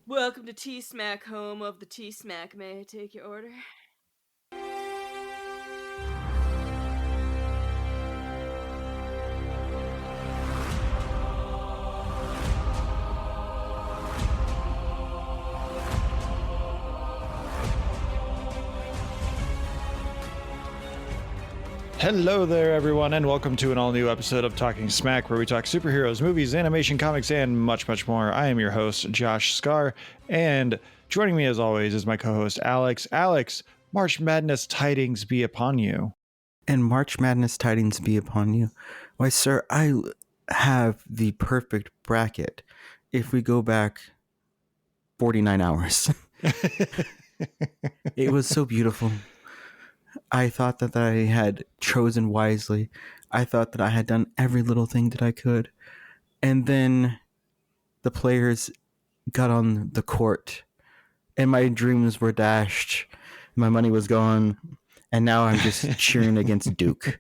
Welcome to SMAC, home of the SMAC. May I take your order? Hello there, everyone, and welcome to an all-new episode of Talking Smack, where we talk superheroes, movies, animation, comics, and much, much more. I am your host, Josh Scar, and joining me, as always, is my co-host, Alex. Alex, March Madness tidings be upon you. And March Madness tidings be upon you. Why, sir, I have the perfect bracket if we go back 49 hours. It was so beautiful. I thought that I had chosen wisely. I thought that I had done every little thing that I could. And then the players got on the court and my dreams were dashed. My money was gone. And now I'm just cheering against Duke.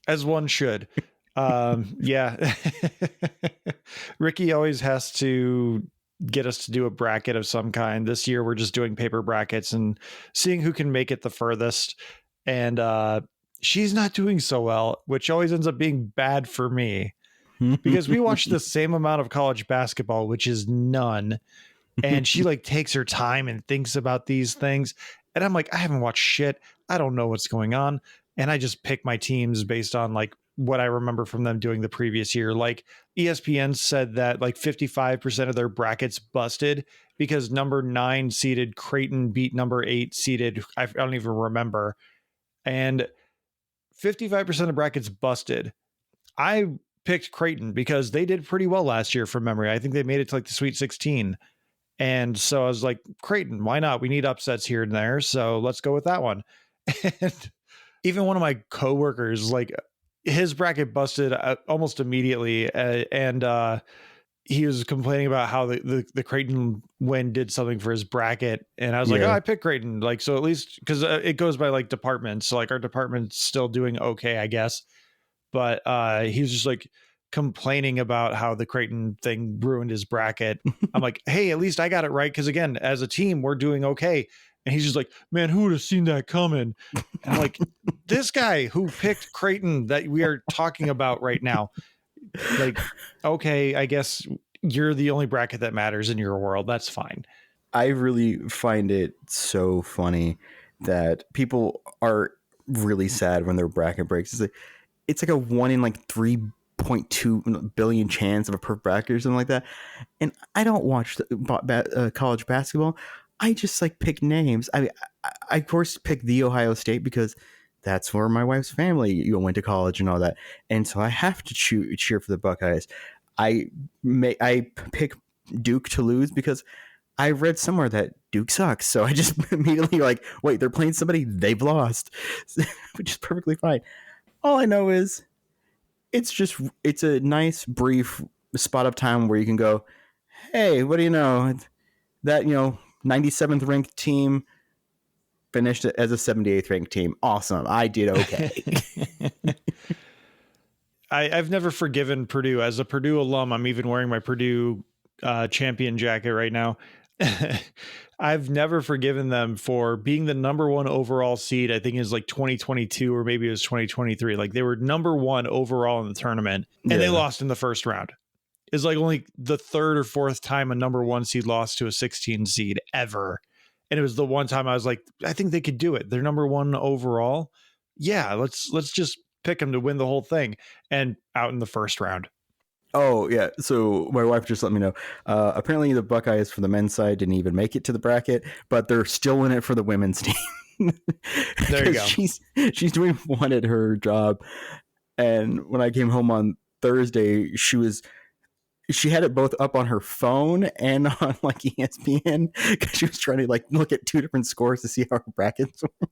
As one should. Yeah. Ricky always has to get us to do a bracket of some kind. This year we're just doing paper brackets and seeing who can make it the furthest. And she's not doing so well, which always ends up being bad for me because we watch the same amount of college basketball, which is none. And she like takes her time and thinks about these things. And I'm like, I haven't watched shit. I don't know what's going on. And I just pick my teams based on like what I remember from them doing the previous year. Like ESPN said that like 55% of their brackets busted because number 9 seeded Creighton beat number 8 seeded. I don't even remember. And 55% of brackets busted. I picked Creighton because they did pretty well last year from memory. I think they made it to like the Sweet 16. And so I was like, Creighton, why not? We need upsets here and there. So let's go with that one. And even one of my coworkers, like his bracket busted almost immediately. And he was complaining about how the Creighton win did something for his bracket. And I was like, oh, I picked Creighton. Like, so at least because it goes by like departments. So like our department's still doing okay, I guess. But he was just like complaining about how the Creighton thing ruined his bracket. I'm like, hey, at least I got it right. Because again, as a team, we're doing okay. And he's just like, man, who would have seen that coming? And I'm like, this guy who picked Creighton that we are talking about right now. Like, okay, I guess you're the only bracket that matters in your world. That's fine. I really find it so funny that people are really sad when their bracket breaks. It's like a 1 in like 3.2 billion chance of a perfect bracket or something like that. And I don't watch college basketball. I just like pick names. I of course pick the Ohio State because that's where my wife's family went to college and all that. And so I have to cheer for the Buckeyes. I pick Duke to lose because I read somewhere that Duke sucks. So I just immediately like, wait, they're playing somebody they've lost, which is perfectly fine. All I know is it's a nice brief spot of time where you can go, hey, what do you know? That, 97th ranked team finished as a 78th ranked team. Awesome. I did okay. I've never forgiven Purdue. As a Purdue alum, I'm even wearing my Purdue champion jacket right now. I've never forgiven them for being the number 1 overall seed. I think it was like 2022 or maybe it was 2023. Like they were number 1 overall in the tournament and they lost in the first round. It's like only the 3rd or 4th time a number 1 seed lost to a 16 seed ever. And it was the one time I was like, I think they could do it. They're number 1 overall. Yeah, let's just pick them to win the whole thing. And out in the first round. Oh, yeah. So my wife just let me know. Apparently the Buckeyes for the men's side didn't even make it to the bracket, but they're still in it for the women's team. There you go. She's doing one at her job. And when I came home on Thursday, she had it both up on her phone and on like ESPN because she was trying to like look at 2 different scores to see how her brackets were.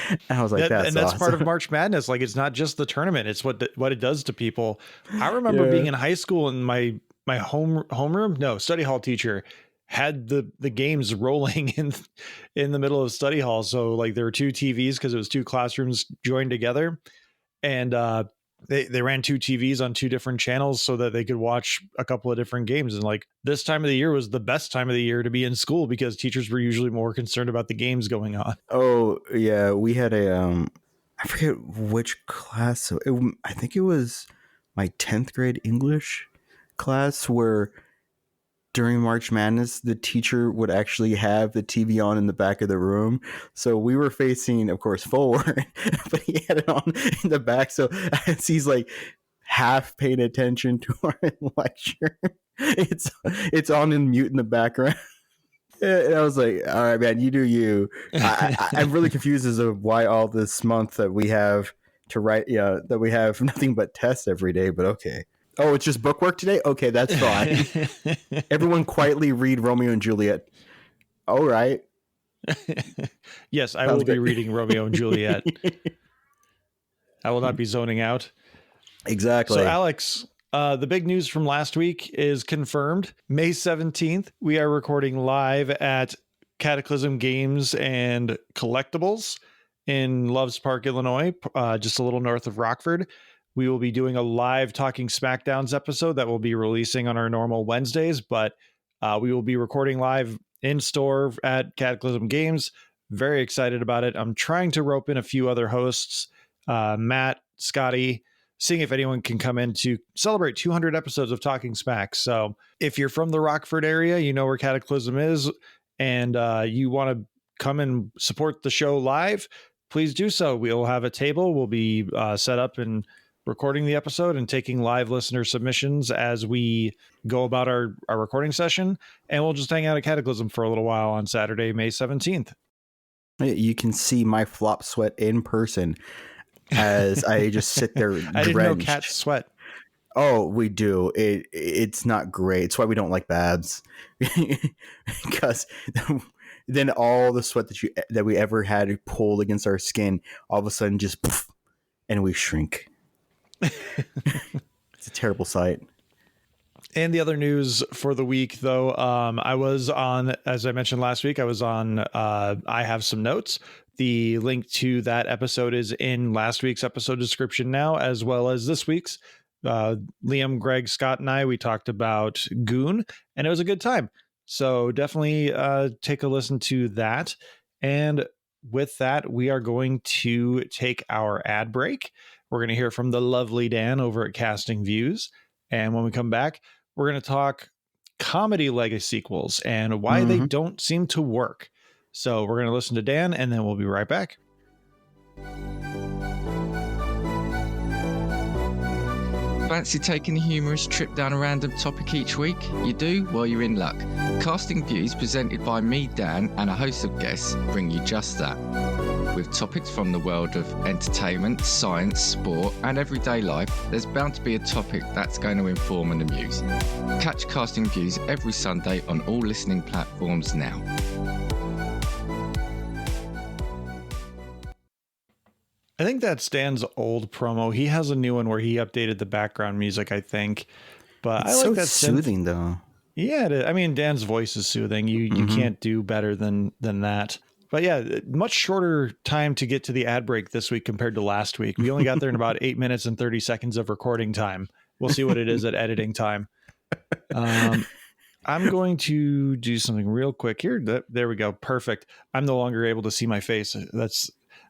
And I was like, that's awesome. Part of March Madness. Like, it's not just the tournament; it's what it does to people. I remember being in high school and my homeroom, study hall teacher had the games rolling in the middle of study hall. So like there were 2 TVs because it was 2 classrooms joined together, and they ran 2 TVs on 2 different channels so that they could watch a couple of different games. And like this time of the year was the best time of the year to be in school because teachers were usually more concerned about the games going on. Oh yeah, we had a I forget which class. I think it was my 10th grade English class where during March Madness, the teacher would actually have the TV on in the back of the room. So we were facing, of course, forward, but he had it on in the back. So as he's like half paying attention to our lecture, it's on in mute in the background. And I was like, all right, man, you do you. I'm really confused as to why all this month that we have to write, that we have nothing but tests every day, but okay. Oh, it's just bookwork today? Okay, that's fine. Everyone quietly read Romeo and Juliet. All right. Yes, I will be reading Romeo and Juliet. I will not be zoning out. Exactly. So, Alex, the big news from last week is confirmed. May 17th, we are recording live at Cataclysm Games and Collectibles in Loves Park, Illinois, just a little north of Rockford. We will be doing a live Talking Smackdowns episode that will be releasing on our normal Wednesdays, but we will be recording live in store at Cataclysm Games. Very excited about it. I'm trying to rope in a few other hosts, Matt, Scotty, seeing if anyone can come in to celebrate 200 episodes of Talking Smack. So if you're from the Rockford area, you know where Cataclysm is, and you want to come and support the show live, please do so. We'll have a table. We'll be set up and recording the episode and taking live listener submissions as we go about our recording session. And we'll just hang out at Cataclysm for a little while on Saturday, May 17th. You can see my flop sweat in person as I just sit there drenched. I didn't know cats sweat. Oh, we do. It's not great. It's why we don't like Babs. Because then all the sweat that we ever had pulled against our skin, all of a sudden just poof, and we shrink. It's a terrible sight. And the other news for the week, though, I was on, as I mentioned last week, I was on I Have Some Notes. The link to that episode is in last week's episode description now, as well as this week's. Liam, Greg, Scott, and I, we talked about Goon, and it was a good time. So definitely take a listen to that. And with that, we are going to take our ad break. We're going to hear from the lovely Dan over at Casting Views. And when we come back, we're going to talk comedy Legasequels and why they don't seem to work. So we're going to listen to Dan, and then we'll be right back. Fancy taking a humorous trip down a random topic each week? You do? Well, you're in luck. Casting Views, presented by me, Dan, and a host of guests, bring you just that. With topics from the world of entertainment, science, sport, and everyday life, there's bound to be a topic that's going to inform and amuse. Catch Casting Views every Sunday on all listening platforms now. I think that's Dan's old promo. He has a new one where he updated the background music, I think. But It's I like so that soothing, though. Yeah, I mean, Dan's voice is soothing. You can't do better than that. But yeah, much shorter time to get to the ad break this week compared to last week. We only got there in about 8 minutes and 30 seconds of recording time. We'll see what it is at editing time. I'm going to do something real quick here. There we go. Perfect. I'm no longer able to see my face.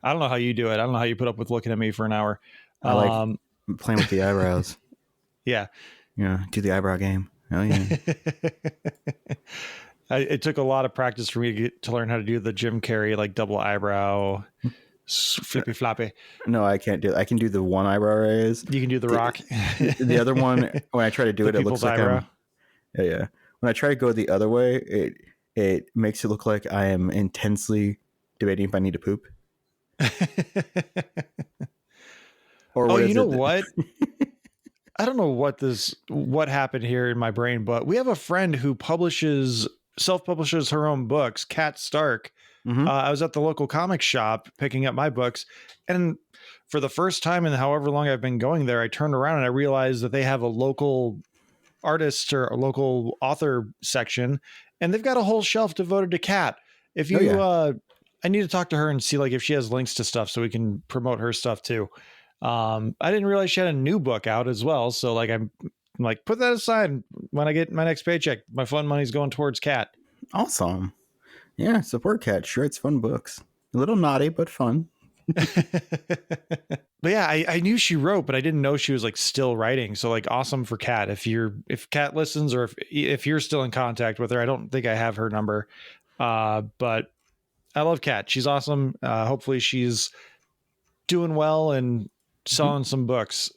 I don't know how you do it. I don't know how you put up with looking at me for an hour. I like playing with the eyebrows. Yeah. Yeah. Do the eyebrow game. Oh, yeah. It took a lot of practice for me to learn how to do the Jim Carrey, like double eyebrow, flippy floppy. No, I can't do it. I can do the one eyebrow raise. You can do the rock. The other one, when I try to do it, it looks like eyebrow. Yeah. When I try to go the other way, it makes it look like I am intensely debating if I need to poop. Or you know what? I don't know what happened here in my brain, but we have a friend who self-publishes her own books, Kat Stark. I was at the local comic shop picking up my books, and for the first time in however long I've been going there, I turned around and I realized that they have a local artist or a local author section, and they've got a whole shelf devoted to Kat. If you I need to talk to her and see like if she has links to stuff so we can promote her stuff too. I didn't realize she had a new book out as well. So like, I'm like, put that aside. When I get my next paycheck, my fun money's going towards Cat. Awesome. Yeah, support Cat. Sure, it's fun books. A little naughty, but fun. But yeah, I knew she wrote, but I didn't know she was like still writing. So like, awesome for Kat. If Kat listens, or if you're still in contact with her, I don't think I have her number. But I love Kat. She's awesome. Hopefully she's doing well and selling some books.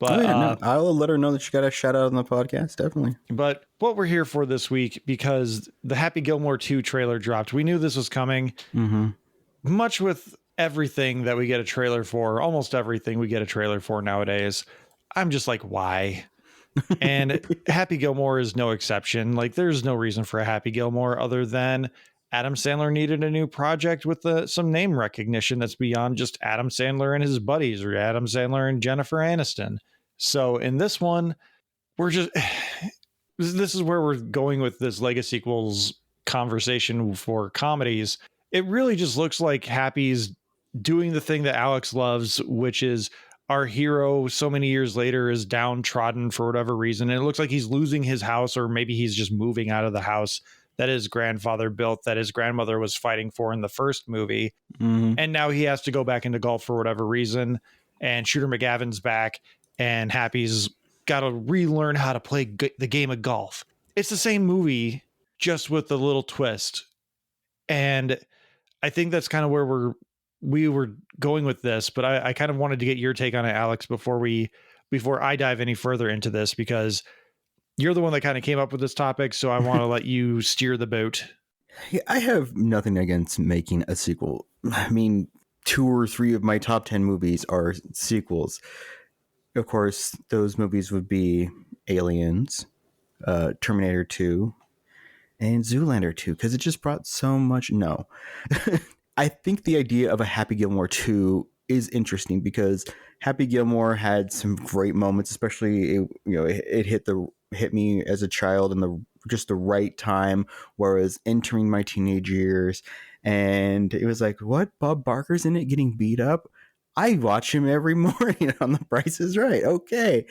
But no, I'll let her know that she got a shout out on the podcast. Definitely. But what we're here for this week, because the Happy Gilmore 2 trailer dropped, we knew this was coming. Much with everything that we get a trailer for, almost everything we get a trailer for nowadays, I'm just like, why? And Happy Gilmore is no exception. Like, there's no reason for a Happy Gilmore other than Adam Sandler needed a new project with some name recognition that's beyond just Adam Sandler and his buddies, or Adam Sandler and Jennifer Aniston. So in this one, this is where we're going with this Legasequels conversation for comedies. It really just looks like Happy's doing the thing that Alex loves, which is our hero so many years later is downtrodden for whatever reason. And it looks like he's losing his house, or maybe he's just moving out of the house that his grandfather built, that his grandmother was fighting for in the first movie. And now he has to go back into golf for whatever reason. And Shooter McGavin's back, and Happy's got to relearn how to play the game of golf. It's the same movie, just with a little twist. And I think that's kind of where we were going with this, but I kind of wanted to get your take on it, Alex, before I dive any further into this, because you're the one that kind of came up with this topic. So I want to let you steer the boat. Yeah, I have nothing against making a sequel. I mean, 2 or 3 of my top 10 movies are sequels. Of course, those movies would be Aliens, Terminator 2, and Zoolander 2, because it just brought so much. No. I think the idea of a Happy Gilmore 2 is interesting, because Happy Gilmore had some great moments, especially it hit me as a child in the right time, where I was entering my teenage years, and it was like, what? Bob Barker's in it getting beat up? I watch him every morning on The Price is Right. Okay.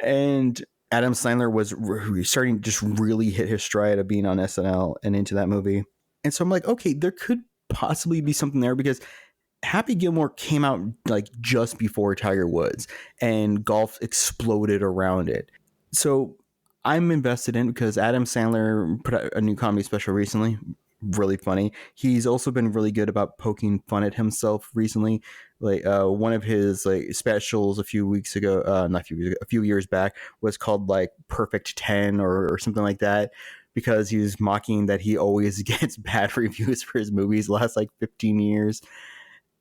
And Adam Sandler was starting to just really hit his stride of being on SNL and into that movie. And so I'm like, okay, there could possibly be something there, because Happy Gilmore came out like just before Tiger Woods, and golf exploded around it. So I'm invested in it, because Adam Sandler put out a new comedy special recently. Really funny. He's also been really good about poking fun at himself recently. Like one of his like specials a few years back was called like Perfect 10 or something like that, because he was mocking that he always gets bad reviews for his movies the last like 15 years.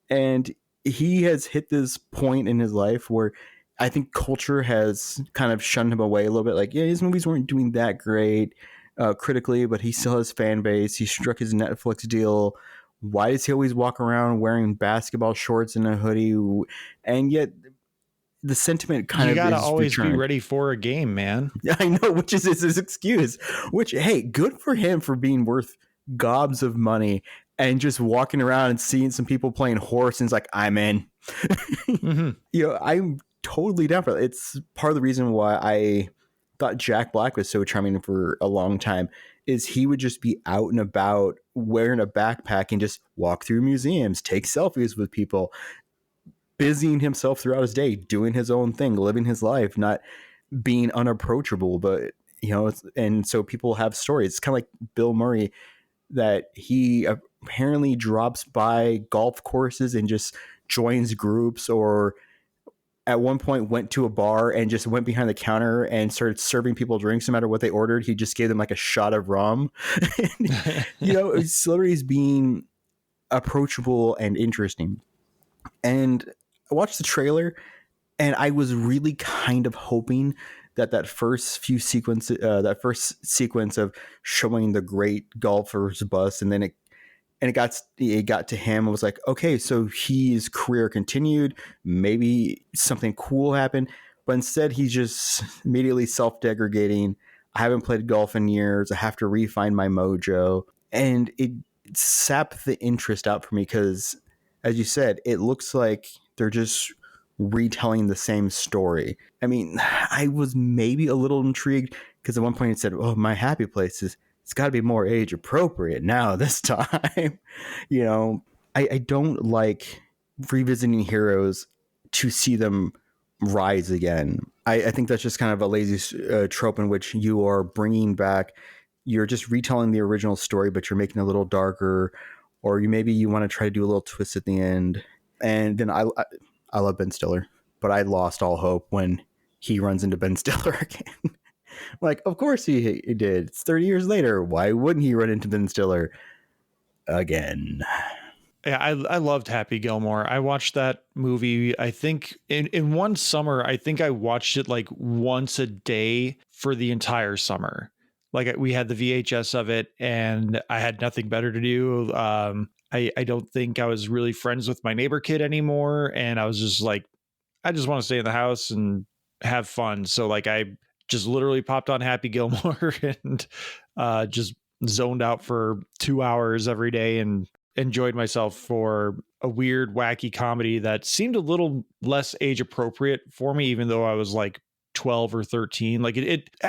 And he has hit this point in his life where I think culture has kind of shunned him away a little bit. Like, yeah, his movies weren't doing that great critically, but he still has fan base. He struck his Netflix deal. Why does he always walk around wearing basketball shorts and a hoodie? And yet the sentiment kind of you gotta is always returned. be ready for a game, man. Yeah, I know, which is his excuse. Which, hey, good for him for being worth gobs of money and just walking around and seeing some people playing horse, and it's like, I'm in. I'm totally down for that. It's part of the reason why I thought Jack Black was so charming for a long time, is he would just be out and about wearing a backpack and just walk through museums, take selfies with people, busying himself throughout his day, doing his own thing, living his life, not being unapproachable. But, and so people have stories. It's kind of like Bill Murray, that he apparently drops by golf courses and just joins groups, or at one point went to a bar and just went behind the counter and started serving people drinks no matter what they ordered. He just gave them like a shot of rum. Celebrities being approachable and interesting. And I watched the trailer, and I was really kind of hoping that first sequence of showing the great golfer's bust, and then it got to him. I was like, okay, so his career continued. Maybe something cool happened. But instead, he's just immediately self-degrading. I haven't played golf in years. I have to refine my mojo. And it sapped the interest out for me, because, as you said, it looks like they're just retelling the same story. I mean, I was maybe a little intrigued because at one point it said, "Oh, my happy place is it's got to be more age appropriate now this time." You know, I don't like revisiting heroes to see them rise again. I think that's just kind of a lazy trope in which you are bringing back, you're just retelling the original story, but you're making it a little darker, or maybe you want to try to do a little twist at the end. And then I love Ben Stiller, but I lost all hope when he runs into Ben Stiller again. Like, of course he did. It's 30 years later. Why wouldn't he run into Ben Stiller again? Yeah, I loved Happy Gilmore. I watched that movie, I think in one summer. I think I watched it like once a day for the entire summer. Like, we had the VHS of it and I had nothing better to do. I don't think I was really friends with my neighbor kid anymore. And I was just like, I just want to stay in the house and have fun. So like, I just literally popped on Happy Gilmore and just zoned out for 2 hours every day and enjoyed myself for a weird, wacky comedy that seemed a little less age appropriate for me, even though I was like 12 or 13. Like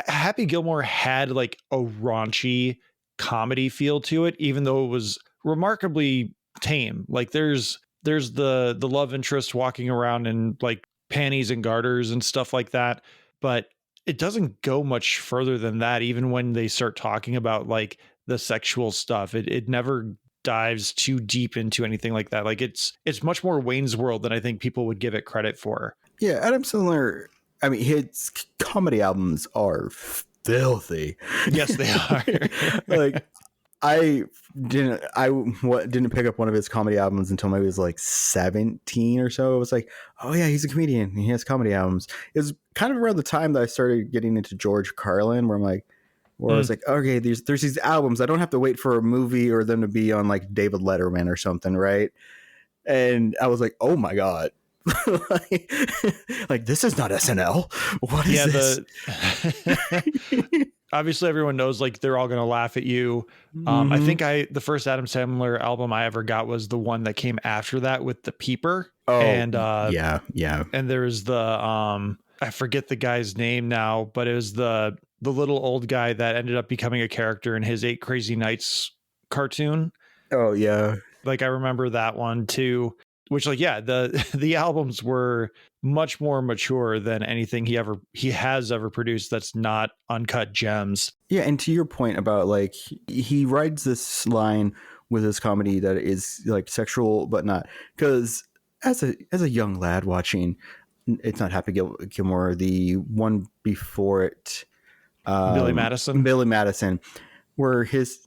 Happy Gilmore had like a raunchy comedy feel to it, even though it was remarkably tame. Like there's the love interest walking around in like panties and garters and stuff like that, but it doesn't go much further than that. Even when they start talking about like the sexual stuff, it never dives too deep into anything like that. Like it's much more Wayne's World than I think people would give it credit for. Yeah, Adam Sandler, I mean, his comedy albums are filthy. Yes, they are. Like, I didn't pick up one of his comedy albums until maybe I was like 17 or so. It was like, oh yeah, he's a comedian. He has comedy albums. It was kind of around the time that I started getting into George Carlin, where I was like, okay, there's these albums. I don't have to wait for a movie or them to be on like David Letterman or something, right? And I was like, oh my God. like this is not SNL. What is this? Obviously everyone knows like they're all going to laugh at you. I think the first Adam Sandler album I ever got was the one that came after that with the Peeper. Oh, and yeah. And there's the I forget the guy's name now, but it was the little old guy that ended up becoming a character in his 8 Crazy Nights cartoon. Oh yeah. Like I remember that one too, which like, yeah, the albums were much more mature than anything he has ever produced that's not uncut gems. Yeah. And to your point about like, he rides this line with his comedy that is like sexual, but not, because as a young lad watching, it's not Happy Gilmore, the one before it, Billy Madison, where his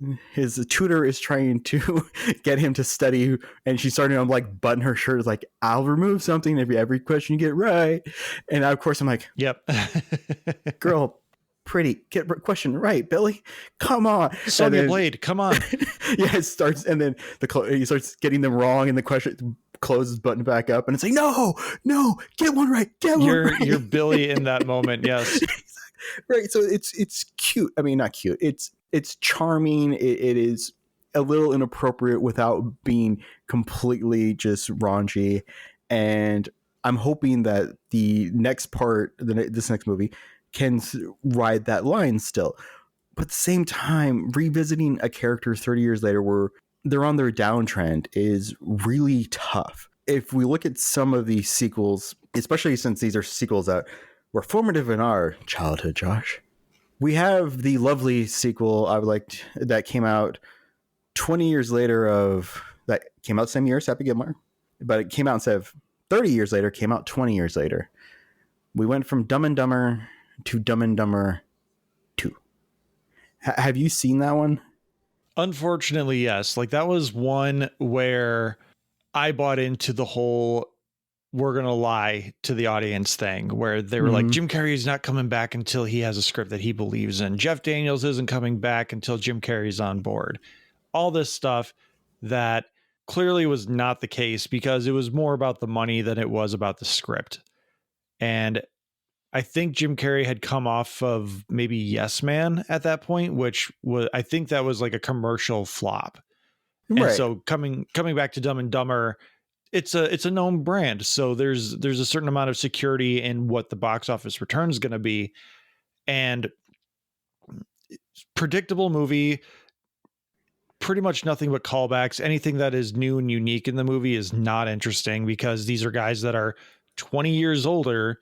tutor is trying to get him to study, and she's starting to like button her shirt, like, I'll remove something if every question you get right. And of course I'm like, yep. Girl, pretty, get question right, Billy, come on. Sonya Blade, come on. Yeah, it starts, and then he starts getting them wrong, and the question closes button back up, and it's like, no, get one right, You're Billy in that moment. Yes. Right. So it's cute. I mean, not cute. It's charming. It is a little inappropriate without being completely just raunchy. And I'm hoping that the next part, this next movie, can ride that line still. But at the same time, revisiting a character 30 years later where they're on their downtrend is really tough. If we look at some of these sequels, especially since these are sequels that were formative in our childhood, Josh, we have the lovely sequel that came out 20 years later that came out the same year as Happy Gilmore, but it came out instead of 30 years later, came out 20 years later. We went from Dumb and Dumber to Dumb and Dumber 2. Have you seen that one? Unfortunately, yes. Like that was one where I bought into the whole we're going to lie to the audience thing, where they were like, Jim Carrey's not coming back until he has a script that he believes in. Jeff Daniels isn't coming back until Jim Carrey's on board. All this stuff that clearly was not the case, because it was more about the money than it was about the script. And I think Jim Carrey had come off of maybe Yes Man at that point, which was, I think that was like a commercial flop. Right. And so coming back to Dumb and Dumber, it's a known brand, so there's a certain amount of security in what the box office return is going to be, and predictable movie, pretty much nothing but callbacks. Anything that is new and unique in the movie is not interesting, because these are guys that are 20 years older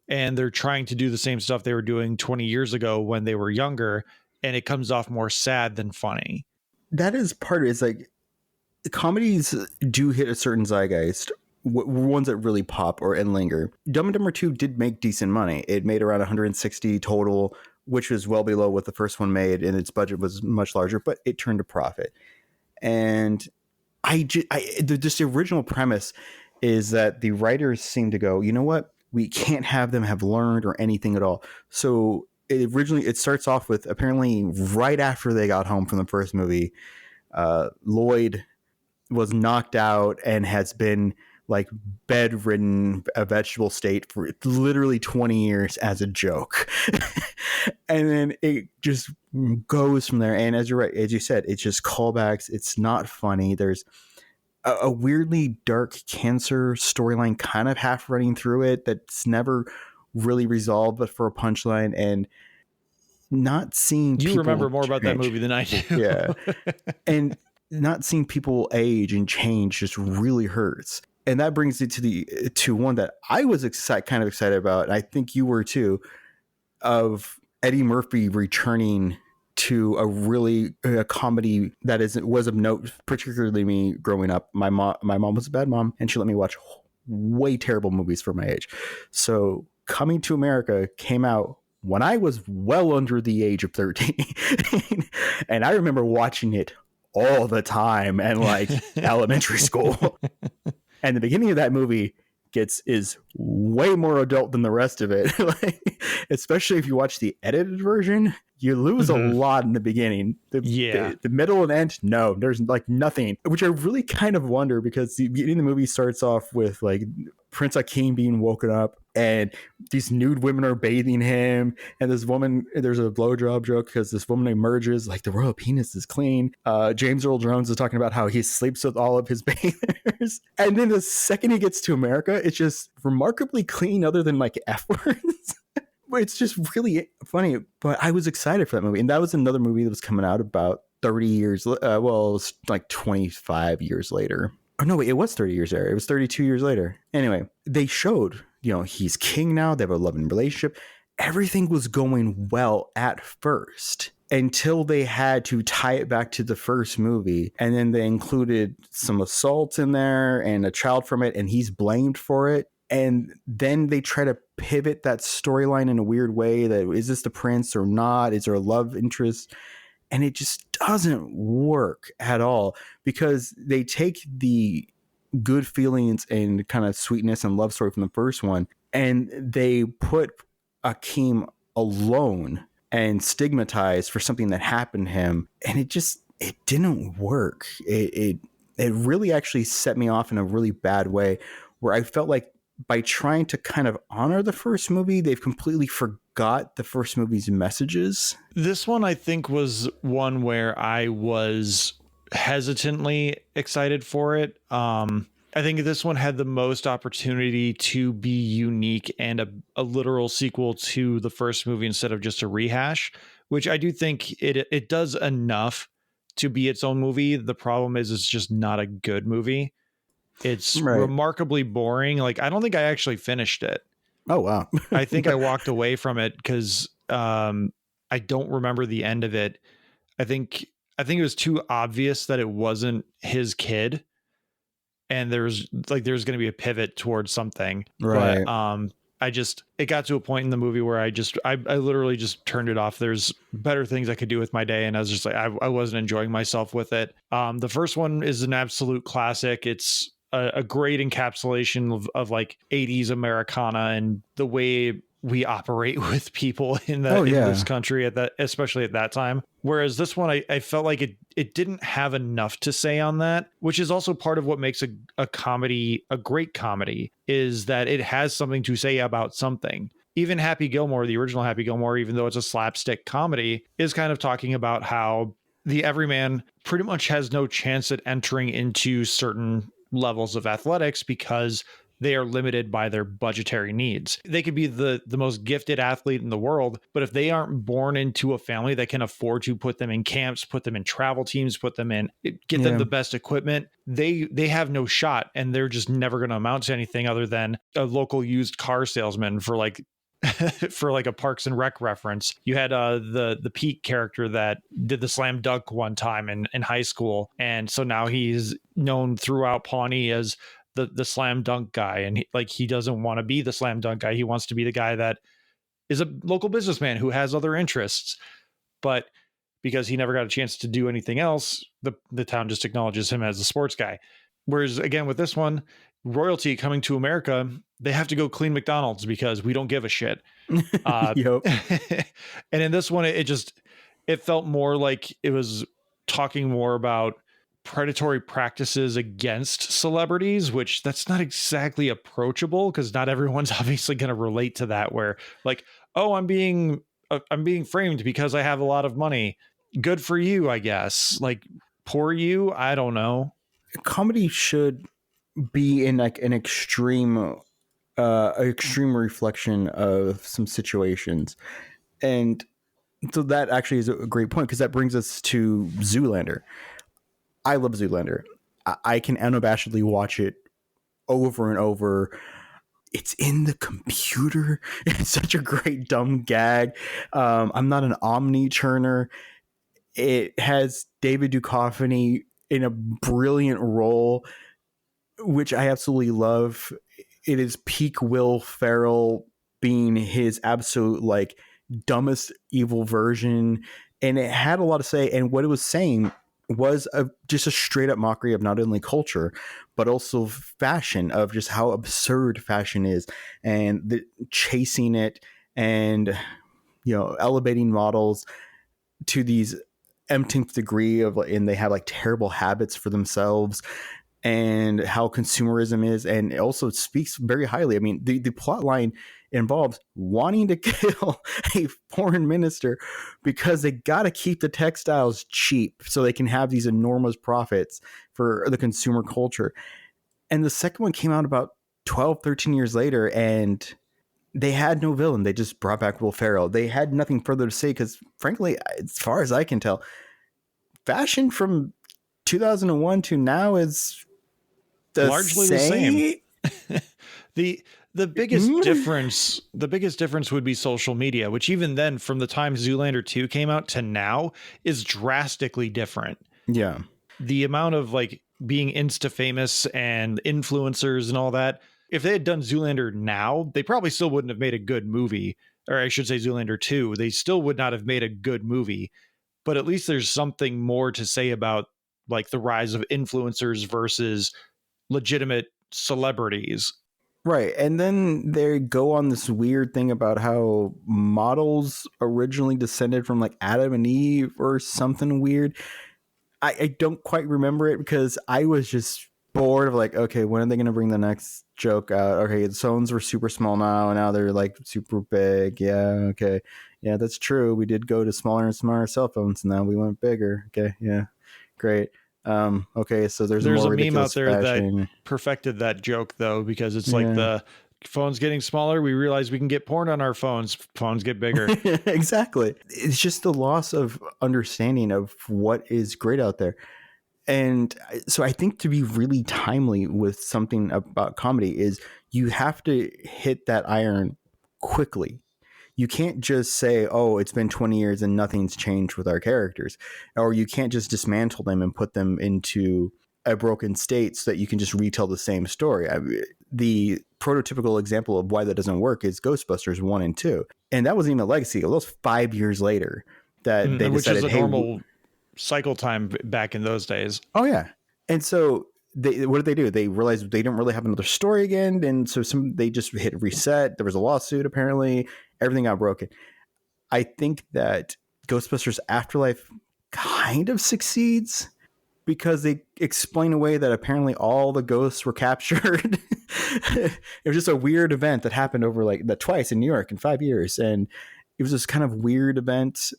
and they're trying to do the same stuff they were doing 20 years ago when they were younger, and it comes off more sad than funny. That is part of it. It's like, comedies do hit a certain zeitgeist, ones that really pop and linger. Dumb and Dumber 2 did make decent money. It made around 160 total, which was well below what the first one made, and its budget was much larger, but it turned a profit. And the original premise is that the writers seem to go, you know what? We can't have them have learned or anything at all. So it starts off with, apparently right after they got home from the first movie, Lloyd was knocked out and has been like bedridden, a vegetable state for literally 20 years as a joke. And then it just goes from there. And as you're right, as you said, it's just callbacks. It's not funny. There's a weirdly dark cancer storyline kind of half running through it that's never really resolved, but for a punchline. And not seeing you remember more about that movie than I do. Yeah. And not seeing people age and change just really hurts. And that brings it to one that I was kind of excited about, and I think you were too, of Eddie Murphy returning to a comedy that was of note, particularly me growing up. My mom was a bad mom, and she let me watch way terrible movies for my age. So Coming to America came out when I was well under the age of 13. And I remember watching it all the time and like elementary school. And the beginning of that movie is way more adult than the rest of it. Like, especially if you watch the edited version, you lose a lot in the beginning. The middle and end, no, there's like nothing, which I really kind of wonder, because the beginning of the movie starts off with like Prince Akeem being woken up and these nude women are bathing him, and this woman, there's a blowjob joke because this woman emerges like the royal penis is clean. James Earl Jones is talking about how he sleeps with all of his bathers, and then the second he gets to America, it's just remarkably clean other than like F words. It's just really funny. But I was excited for that movie, and that was another movie that was coming out about 30 years well, it was like 25 years later. Oh no, wait, it was 30 years later. It was 32 years later. Anyway, they showed, he's king now. They have a loving relationship. Everything was going well at first, until they had to tie it back to the first movie. And then they included some assault in there and a child from it, and he's blamed for it. And then they try to pivot that storyline in a weird way, that is this the prince or not? Is there a love interest? And it just doesn't work at all, because they take the good feelings and kind of sweetness and love story from the first one, and they put Akeem alone and stigmatized for something that happened to him. And it didn't work. It really actually set me off in a really bad way, where I felt like by trying to kind of honor the first movie, they've completely forgot the first movie's messages. This one, I think, was one where I was hesitantly excited for it. I think this one had the most opportunity to be unique and a literal sequel to the first movie instead of just a rehash, which I do think it does enough to be its own movie. The problem is it's just not a good movie. It's remarkably boring. Like, I don't think I actually finished it. Oh, wow. I think I walked away from it because I don't remember the end of it. I think it was too obvious that it wasn't his kid, and there's going to be a pivot towards something. Right. But it got to a point in the movie where I literally just turned it off. There's better things I could do with my day, and I was just like, I wasn't enjoying myself with it. The first one is an absolute classic. It's a great encapsulation of like 80s Americana and the way we operate with people in this country especially at that time. Whereas this one, I felt like it didn't have enough to say on that, which is also part of what makes a comedy a great comedy, is that it has something to say about something. Even Happy Gilmore, the original Happy Gilmore, even though it's a slapstick comedy, is kind of talking about how the everyman pretty much has no chance at entering into certain levels of athletics because they are limited by their budgetary needs. They could be the most gifted athlete in the world, but if they aren't born into a family that can afford to put them in camps, put them in travel teams, put them in, get them the best equipment, they have no shot, and they're just never going to amount to anything other than a local used car salesman for like for like a Parks and Rec reference. You had the Pete character that did the slam dunk one time in high school, and so now he's known throughout Pawnee as the slam dunk guy, and he doesn't want to be the slam dunk guy. He wants to be the guy that is a local businessman who has other interests, but because he never got a chance to do anything else, the town just acknowledges him as a sports guy. Whereas again with this one, royalty coming to America, they have to go clean McDonald's because we don't give a shit. Yep. And in this one, it felt more like it was talking more about predatory practices against celebrities, which that's not exactly approachable because not everyone's obviously going to relate to that, where like, oh, I'm being framed because I have a lot of money. Good for you, I guess. Like, poor you, I don't know. Comedy should be in like an extreme reflection of some situations. And so that actually is a great point, because that brings us to Zoolander. I love Zoolander. I can unabashedly watch it over and over. It's in the computer. It's such a great dumb gag. I'm not an Omni churner. It has David Duchovny in a brilliant role, which I absolutely love. It is peak Will Ferrell being his absolute like dumbest evil version, and it had a lot to say. And what it was saying was just a straight up mockery of not only culture, but also fashion, of just how absurd fashion is, and chasing it, and, you know, elevating models to these nth degree of, and they have like terrible habits for themselves, and how consumerism is. And it also speaks very highly. I mean, the plot line involves wanting to kill a foreign minister because they got to keep the textiles cheap so they can have these enormous profits for the consumer culture. And the second one came out about 12, 13 years later, and they had no villain. They just brought back Will Ferrell. They had nothing further to say because, frankly, as far as I can tell, fashion from 2001 to now is largely the same. The biggest difference would be social media, which even then, from the time Zoolander 2 came out to now, is drastically different. Yeah. The amount of like being insta famous and influencers and all that, if they had done Zoolander now, they probably still wouldn't have made a good movie. Or I should say Zoolander 2, they still would not have made a good movie. But at least there's something more to say about like the rise of influencers versus legitimate celebrities. Right. And then they go on this weird thing about how models originally descended from like Adam and Eve or something weird. I don't quite remember it because I was just bored of like, okay, when are they going to bring the next joke out? Okay, the phones were super small now, and now they're like super big. Yeah, okay. Yeah, that's true. We did go to smaller and smaller cell phones, and now we went bigger. Okay, yeah, great. Okay, so there's more a meme out there fashion that perfected that joke though, because it's like the phone's getting smaller. We realize we can get porn on our phones. Phones get bigger. Exactly. It's just the loss of understanding of what is great out there. And so I think to be really timely with something about comedy is you have to hit that iron quickly. You can't just say, oh, it's been 20 years and nothing's changed with our characters. Or you can't just dismantle them and put them into a broken state so that you can just retell the same story. The prototypical example of why that doesn't work is Ghostbusters 1 and 2. And that wasn't even a legacy. It was 5 years later that they decided, which is a normal cycle time back in those days. Oh, yeah. And so what did they do? They realized they didn't really have another story again. And so they just hit reset. There was a lawsuit, apparently. Everything got broken. I think that Ghostbusters Afterlife kind of succeeds because they explain away that apparently all the ghosts were captured. It was just a weird event that happened over like that twice in New York in 5 years. And it was this kind of weird event.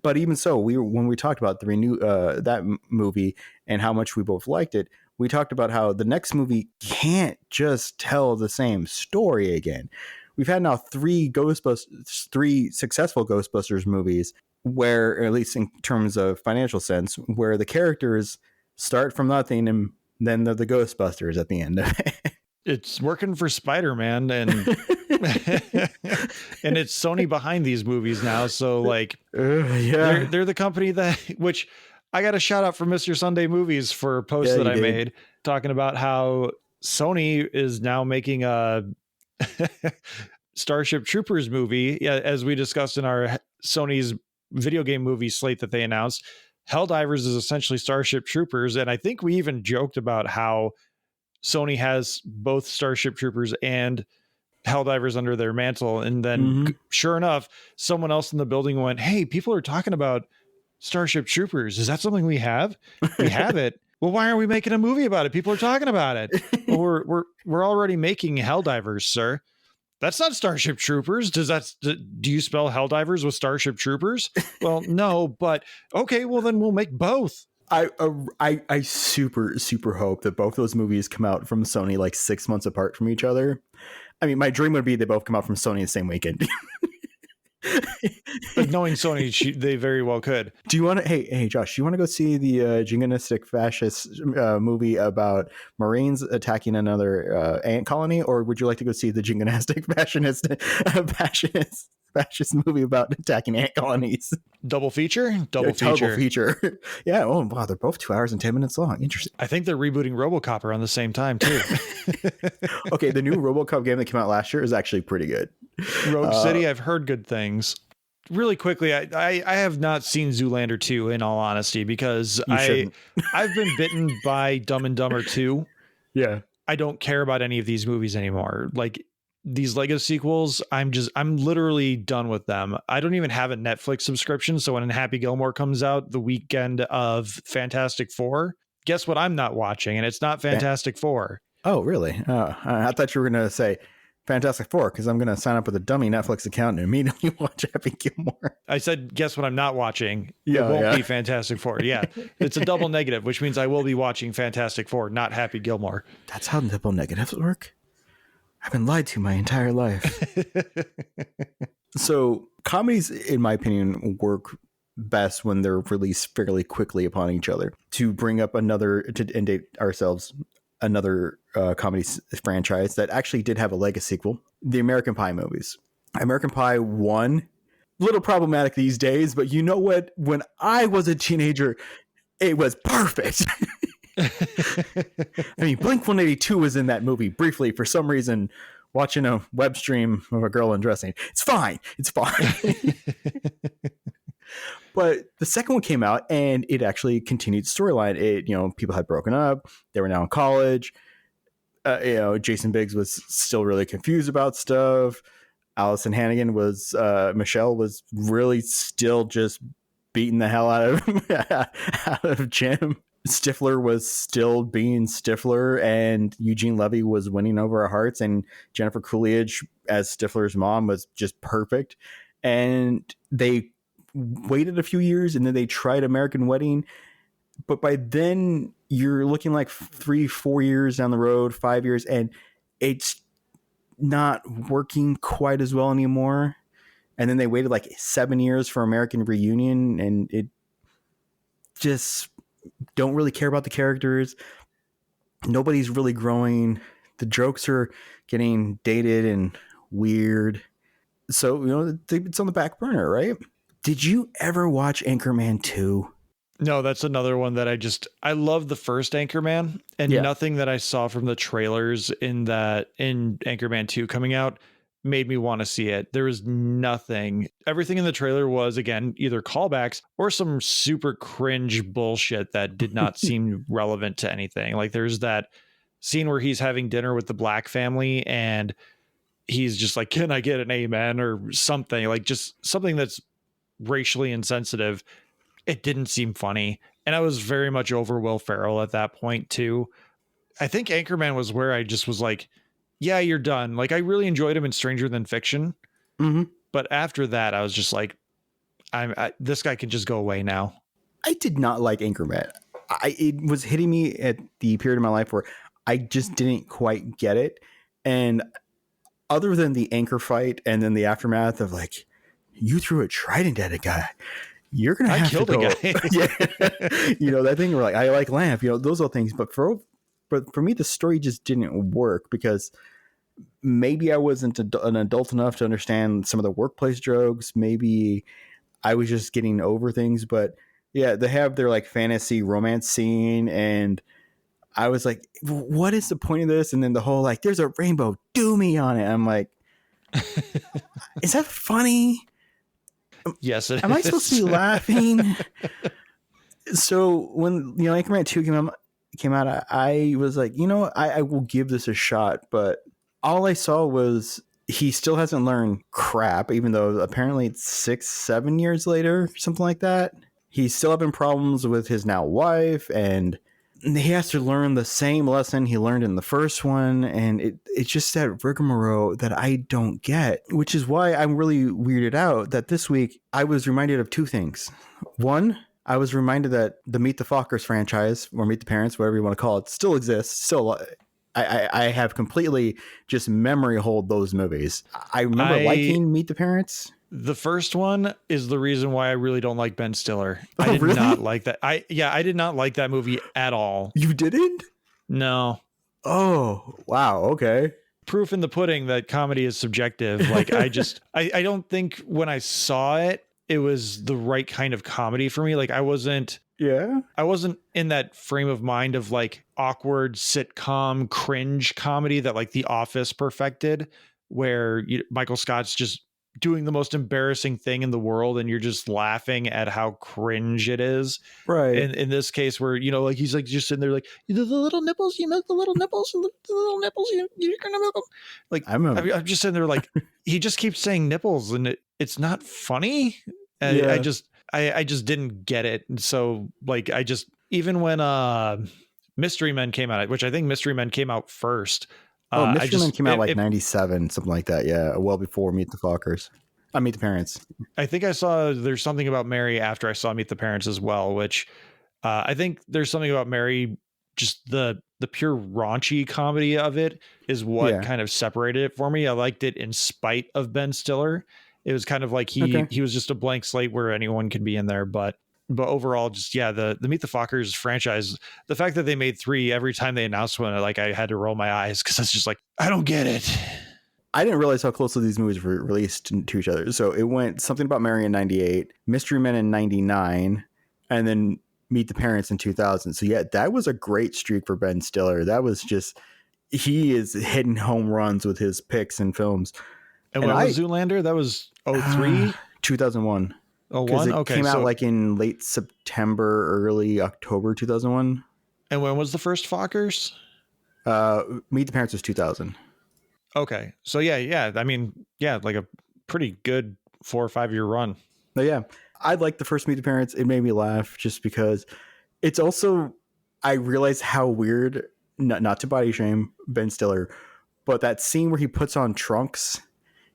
But even so, when we talked about that movie and how much we both liked it, we talked about how the next movie can't just tell the same story again. We've had now three successful Ghostbusters movies where, or at least in terms of financial sense, where the characters start from nothing and then they're the Ghostbusters at the end of it. It's working for Spider-Man and and it's Sony behind these movies now. So like, they're the company that, which I got a shout out from Mr. Sunday Movies for a post that I made talking about how Sony is now making a Starship Troopers movie. Yeah, as we discussed in our Sony's video game movie slate that they announced, Helldivers is essentially Starship Troopers. And I think we even joked about how Sony has both Starship Troopers and Helldivers under their mantle. And then sure enough, someone else in the building went, "Hey, people are talking about Starship Troopers. Is that something we have? We have it. Well, why aren't we making a movie about it? People are talking about it." Well, we're already making Helldivers, sir. That's not Starship Troopers. Do you spell Helldivers with Starship Troopers? Well, no, but okay, well then we'll make both. I super hope that both those movies come out from Sony like 6 months apart from each other. I mean, my dream would be they both come out from Sony the same weekend. But knowing Sony, they very well could. Do you want to? Hey, Josh, do you want to go see the jingoistic fascist movie about Marines attacking another ant colony, or would you like to go see the jingoistic fascist movie about attacking ant colonies? Double feature. Yeah. Oh wow, they're both 2 hours and 10 minutes long. Interesting. I think they're rebooting RoboCop around the same time too. Okay, the new RoboCop game that came out last year is actually pretty good. Rogue City, I've heard good things. Really quickly, I have not seen Zoolander 2 in all honesty, because I've been bitten by Dumb and Dumber 2. Yeah. I don't care about any of these movies anymore. Like these Legasequels, I'm literally done with them. I don't even have a Netflix subscription. So when Happy Gilmore comes out the weekend of Fantastic Four, guess what I'm not watching? And it's not Fantastic Four. Oh, really? I thought you were going to say Fantastic Four, because I'm going to sign up with a dummy Netflix account and immediately watch Happy Gilmore. I said, guess what I'm not watching? Yeah, it won't be Fantastic Four. Yeah, it's a double negative, which means I will be watching Fantastic Four, not Happy Gilmore. That's how double negatives work? I've been lied to my entire life. So comedies, in my opinion, work best when they're released fairly quickly upon each other. To bring up another comedy franchise that actually did have a Legasequel, the American Pie movies. American Pie 1, a little problematic these days, but you know what? When I was a teenager, it was perfect. I mean, Blink-182 was in that movie briefly for some reason, watching a web stream of a girl undressing. It's fine. But the second one came out and it actually continued storyline. People had broken up. They were now in college. Jason Biggs was still really confused about stuff. Allison Hannigan Michelle was really still just beating the hell out of Jim. Stifler was still being Stifler, and Eugene Levy was winning over our hearts, and Jennifer Coolidge as Stifler's mom was just perfect. And they waited a few years, and then they tried American Wedding, but by then you're looking like 3-4 years down the road, 5 years, and it's not working quite as well anymore. And then they waited like 7 years for American Reunion, and it just don't really care about the characters. Nobody's really growing. The jokes are getting dated and weird. So, it's on the back burner, right? Did you ever watch Anchorman 2? No, that's another one that I love the first Anchorman, and nothing that I saw from the trailers in Anchorman 2 coming out made me want to see it. There was nothing. Everything in the trailer was, again, either callbacks or some super cringe bullshit that did not seem relevant to anything. Like there's that scene where he's having dinner with the Black family and he's just like, "Can I get an amen?" or something, like just something that's racially insensitive. It didn't seem funny. And I was very much over Will Ferrell at that point too. I think Anchorman was where I just was like, yeah, you're done. Like I really enjoyed him in Stranger Than Fiction. Mm-hmm. But after that, I was just like, this guy can just go away now. I did not like Anchorman. it was hitting me at the period of my life where I just didn't quite get it. And other than the anchor fight and then the aftermath of like, you threw a trident at a guy, you're going to have to go. I killed a guy. Yeah. You know, that thing where like, I like lamp, you know, those are things. But for me, the story just didn't work because maybe I wasn't an adult enough to understand some of the workplace jokes. Maybe I was just getting over things. But yeah, they have their like fantasy romance scene, and I was like, what is the point of this? And then the whole like, there's a rainbow, do me on it. I'm like, is that funny? Yes, it Am I is. supposed to be laughing? So when, you know, Anchorman 2 came out, I was like, you know, I will give this a shot. But all I saw was he still hasn't learned crap, even though apparently it's 6-7 years later, something like that. He's still having problems with his now wife, and he has to learn the same lesson he learned in the first one. And it's just that rigmarole that I don't get, which is why I'm really weirded out that this week I was reminded of two things. One, I was reminded that the Meet the Fockers franchise, or Meet the Parents, whatever you want to call it, still exists. Still, I have completely just memory hold those movies. I remember liking Meet the Parents. The first one is the reason why I really don't like Ben Stiller. Oh, I did really? not like that. I did not like that movie at all. You didn't? No. Oh, wow. Okay. Proof in the pudding that comedy is subjective. Like I don't think when I saw it, it was the right kind of comedy for me. Like I wasn't in that frame of mind of like awkward sitcom cringe comedy that like The Office perfected, where Michael Scott's just doing the most embarrassing thing in the world and you're just laughing at how cringe it is. Right. And in this case where, you know, like he's like just sitting there like, the little nipples, you milk the little nipples, the little nipples, you're gonna milk them. Like I'm just sitting there like, he just keeps saying nipples and it's not funny. And Yeah. I just didn't get it. And so like, even when Mystery Men came out, which I think Mystery Men came out first. Mystery Men came out like 97, something like that. Yeah. Well before Meet the Fockers. I Meet the Parents. I think I saw There's Something About Mary after I saw Meet the Parents as well, which I think There's Something About Mary, just the pure raunchy comedy of it is what kind of separated it for me. I liked it in spite of Ben Stiller. It was kind of like he was just a blank slate where anyone could be in there, but overall, just the Meet the Fockers franchise, the fact that they made 3 every time they announced one, like I had to roll my eyes because it's just like, I don't get it. I didn't realize how closely these movies were released to each other. So it went Something About Mary in 98, Mystery Men in 99, and then Meet the Parents in 2000. So yeah, that was a great streak for Ben Stiller. That was just, he is hitting home runs with his picks and films. And when was Zoolander? That was 03? 2001. Oh, one? Okay. It came out like in late September, early October 2001. And when was the first Fockers? Meet the Parents was 2000. Okay. So yeah. I mean, like a pretty good 4 or 5 year run. But yeah, I like the first Meet the Parents. It made me laugh just because it's also, I realized how weird, not to body shame Ben Stiller, but that scene where he puts on trunks,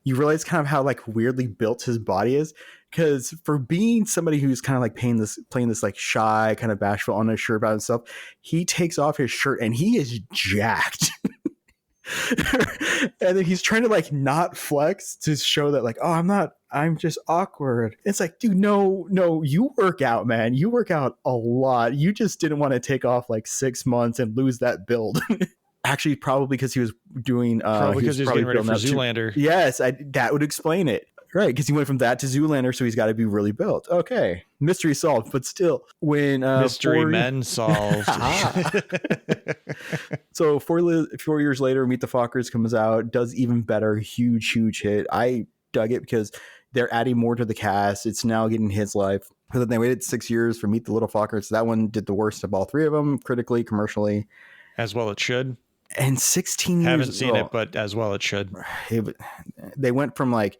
you realize kind of how like weirdly built his body is. Because for being somebody who's kind of like playing this like shy, kind of bashful, unsure about himself, he takes off his shirt and he is jacked. And then he's trying to like not flex to show that like, oh, I'm just awkward. It's like, dude, no, you work out, man. You work out a lot. You just didn't want to take off like 6 months and lose that build. Actually, probably because he was doing... Probably because he was getting ready for Zoolander. Yes, that would explain it. Right, because he went from that to Zoolander, so he's got to be really built. Okay, mystery solved, but still, when... Mystery Men solved. So 4 years later, Meet the Fockers comes out, does even better, huge hit. I dug it because they're adding more to the cast. It's now getting his life. But then they waited 6 years for Meet the Little Fockers. That one did the worst of all 3 of them, critically, commercially. As well it should. And 16 years... Haven't seen it, but as well it should. They went from like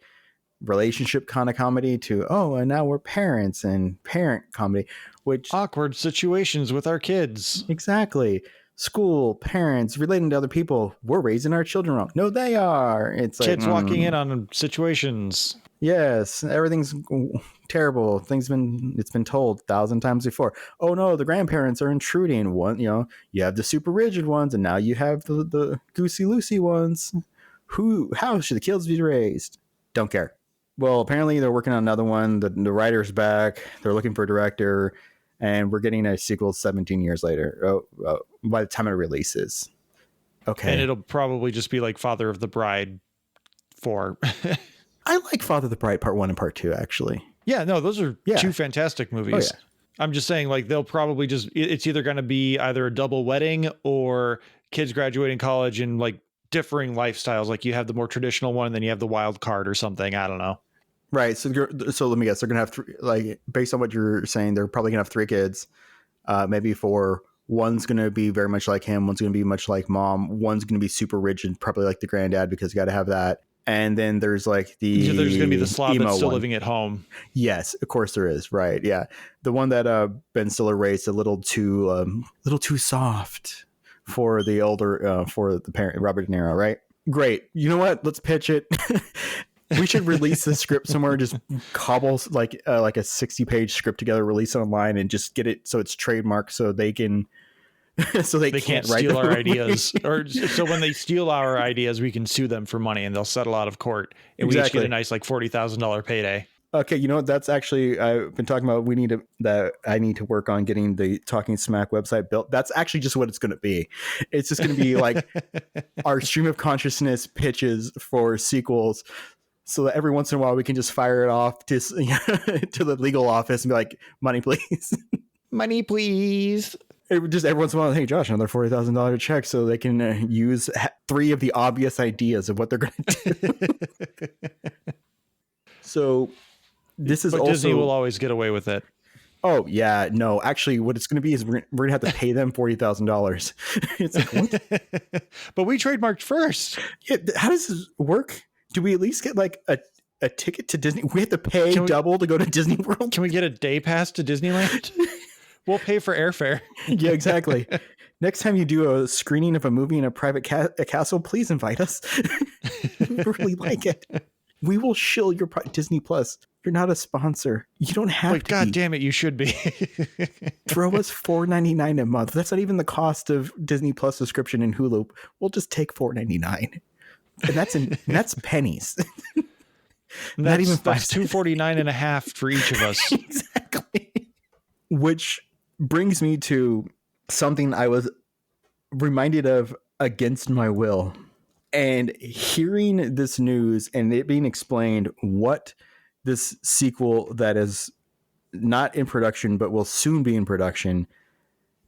relationship kind of comedy to, and now we're parents and parent comedy, which... Awkward situations with our kids. Exactly. School, parents, relating to other people. We're raising our children wrong. No, they are. It's kids like, walking in on situations. Yes, everything's terrible. It's been told 1,000 times before. Oh no, the grandparents are intruding. One, you have the super rigid ones, and now you have the goosey loosey ones. How should the kids be raised? Don't care. Well, apparently they're working on another one. The writer's back. They're looking for a director, and we're getting a sequel 17 years later. By the time it releases. Okay. And it'll probably just be like Father of the Bride 4. I like Father of the Bride Part 1 and Part 2, actually. Yeah, no, those are two fantastic movies. Oh, yeah. I'm just saying, like, they'll probably it's either going to be either a double wedding or kids graduating college and like differing lifestyles. Like you have the more traditional one and then you have the wild card or something. I don't know. Right. So let me guess. They're going to have three, like, based on what you're saying, they're probably going to have 3 kids. Maybe 4. One's going to be very much like him. One's going to be much like mom. One's going to be super rigid, probably like the granddad, because you got to have that. And then there's like there's going to be the slob that's still one. living at home. Yes, of course there is. Right. Yeah. The one that Ben Stiller raised a little too soft for the older, for the parent, Robert De Niro. Right. Great. You know what? Let's pitch it. We should release the script somewhere, just cobble like a 60-page script together, release it online, and just get it so it's trademarked so they can so they can't steal our ideas. Or so when they steal our ideas, we can sue them for money and they'll settle out of court. And we each get a nice like $40,000 payday. Okay, you know what? That's actually, I've been talking about. I need to work on getting the Talking Smack website built. That's actually just what it's going to be. It's just going to be like our stream of consciousness pitches for sequels, so that every once in a while we can just fire it off to the legal office and be like, "Money, please, money, please." Just every once in a while, hey Josh, another $40,000 check, so they can use 3 of the obvious ideas of what they're going to do. So this is but also Disney will always get away with it. Oh yeah, no. Actually, what it's going to be is we're going to have to pay them $40,000. It's like, what? But we trademarked first. Yeah, how does this work? Do we at least get like a ticket to Disney? We have to pay double to go to Disney World. Can we get a day pass to Disneyland? We'll pay for airfare. Yeah, exactly. Next time you do a screening of a movie in a private castle, please invite us. We really like it. We will shill your Disney Plus. You're not a sponsor. You don't have to. God damn it, you should be. Throw us $4.99 a month. That's not even the cost of Disney Plus subscription in Hulu. We'll just take $4.99, and that's pennies. Not even $5. That's $2.49.5 for each of us. Exactly. Which brings me to something I was reminded of against my will. And hearing this news and it being explained what this sequel that is not in production but will soon be in production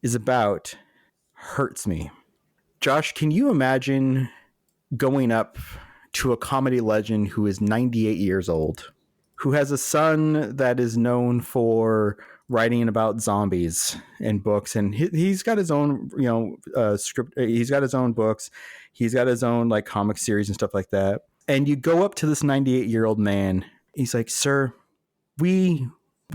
is about hurts me. Josh, can you imagine going up to a comedy legend who is 98 years old, who has a son that is known for writing about zombies in books, and he's got his own, script. He's got his own books. He's got his own like comic series and stuff like that. And you go up to this 98-year-old man. He's like, "Sir, we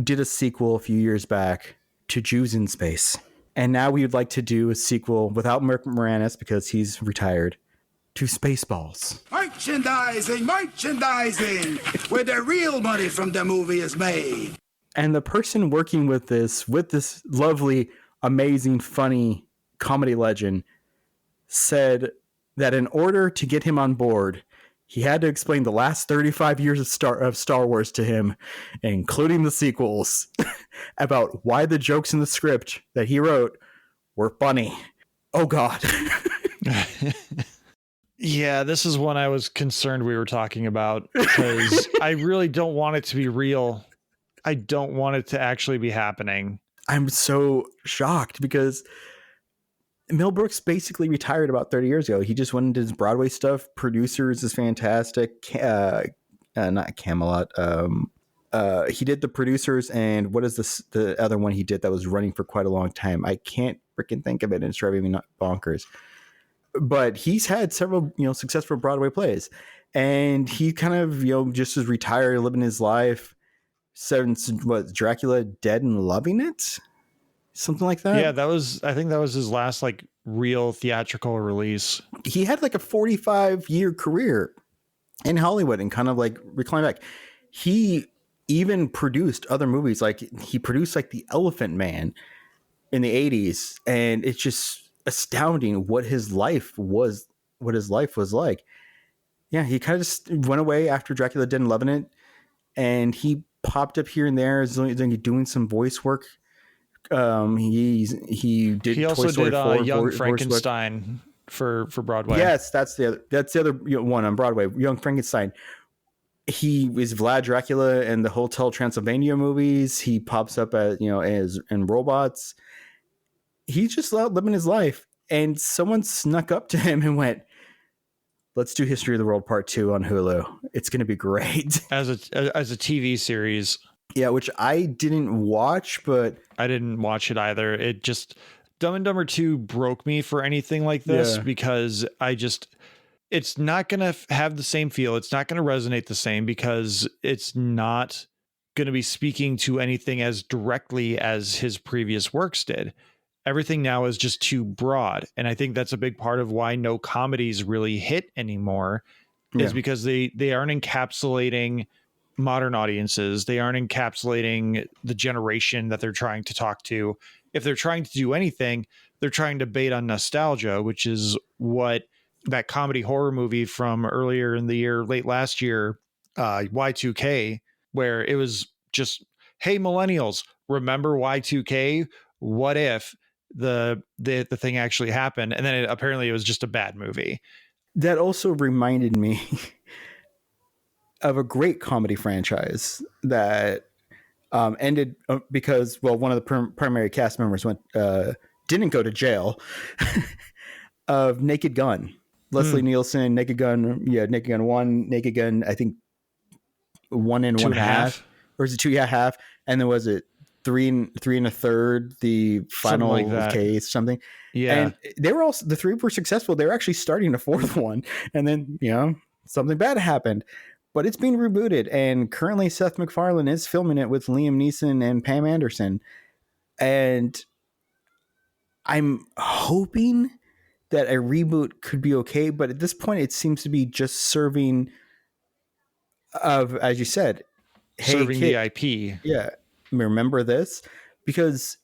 did a sequel a few years back to Jews in Space, and now we would like to do a sequel without Mark Moranis because he's retired, to Spaceballs." Merchandising, where the real money from the movie is made. And the person working with this lovely, amazing, funny comedy legend said that in order to get him on board, he had to explain the last 35 years of Star Wars to him, including the sequels, about why the jokes in the script that he wrote were funny. Oh, God. Yeah, this is one I was concerned we were talking about because I really don't want it to be real. I don't want it to actually be happening. I'm so shocked because Mel Brooks basically retired about 30 years ago. He just went into his Broadway stuff. Producers is fantastic. Not Camelot. He did the Producers, and what is the other one he did that was running for quite a long time? I can't freaking think of it, and it's driving me bonkers. But he's had several, successful Broadway plays, and he kind of, just is retired, living his life. Since Dracula Dead and Loving It, something like that. Yeah, I think that was his last like real theatrical release. He had like a 45-year career in Hollywood and kind of like reclined back. he even produced other movies. Like he produced like The Elephant Man in the 80s, and it's just astounding what his life was like. Yeah, he kind of just went away after Dracula Dead and Loving It, and he popped up here and there doing some voice work. He also Toy Story did 4 Young Frankenstein for Broadway. Yes, that's the other one on Broadway, Young Frankenstein. He was Vlad Dracula in the Hotel Transylvania movies. He pops up as in Robots. He's just living his life, and someone snuck up to him and went, "Let's do History of the World Part 2 on Hulu. It's going to be great." As a TV series. Yeah, which I didn't watch, but I didn't watch it either. It just Dumb and Dumber 2 broke me for anything like this because it's not going to have the same feel. It's not going to resonate the same because it's not going to be speaking to anything as directly as his previous works did. Everything now is just too broad. And I think that's a big part of why no comedies really hit anymore is because they aren't encapsulating modern audiences. They aren't encapsulating the generation that they're trying to talk to. If they're trying to do anything, they're trying to bait on nostalgia, which is what that comedy horror movie from earlier in the year, late last year, Y2K, where it was just, hey, millennials, remember Y2K? What if the thing actually happened? And then apparently it was just a bad movie. That also reminded me of a great comedy franchise that ended because, well, one of the primary cast members didn't go to jail of Naked Gun. Leslie Nielsen, Naked Gun, Naked Gun 1, Naked Gun, I think 1 and 1/2, or is it 2 1/2? And then was it 3 and 1/3, the final case, something? Yeah. And they were also, the 3 were successful. They were actually starting a 4th one, and then something bad happened. But it's being rebooted, and currently Seth MacFarlane is filming it with Liam Neeson and Pam Anderson. And I'm hoping that a reboot could be okay, but at this point it seems to be just serving as you said, serving the IP. Yeah. Remember this? Because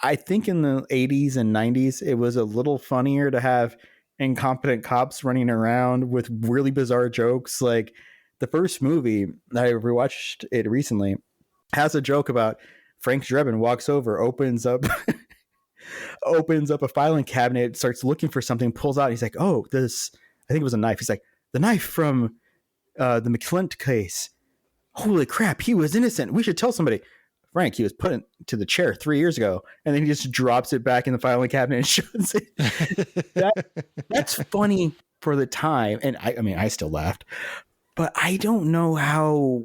I think in the 80s and 90s, it was a little funnier to have incompetent cops running around with really bizarre jokes. Like the first movie, I rewatched it recently, has a joke about Frank Drebin walks over, opens up a filing cabinet, starts looking for something, pulls out. He's like, "Oh, this, I think it was a knife." He's like, "The knife from the McClint case. Holy crap, he was innocent. We should tell somebody." Frank, he was put into the chair 3 years ago, and then he just drops it back in the filing cabinet and shows it. That's funny for the time, and I mean, I still laughed, but I don't know how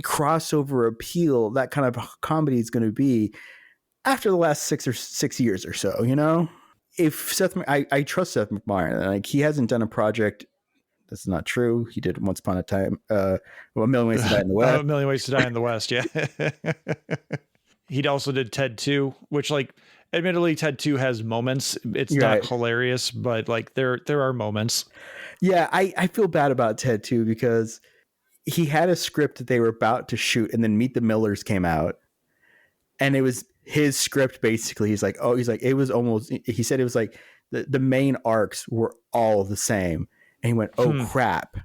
crossover appeal that kind of comedy is going to be after the last 6 years or so. If I trust Seth MacFarlane, like he hasn't done a project. That's not true. He did Once Upon a Time, A Million Ways to Die in the West. A Million Ways to Die in the West, yeah. He also did Ted 2, which, like, admittedly, Ted 2 has moments. It's not hilarious, but like there are moments. Yeah, I feel bad about Ted 2 because he had a script that they were about to shoot, and then Meet the Millers came out, and it was his script basically. He said it was like the main arcs were all the same. And he went, "Oh, crap."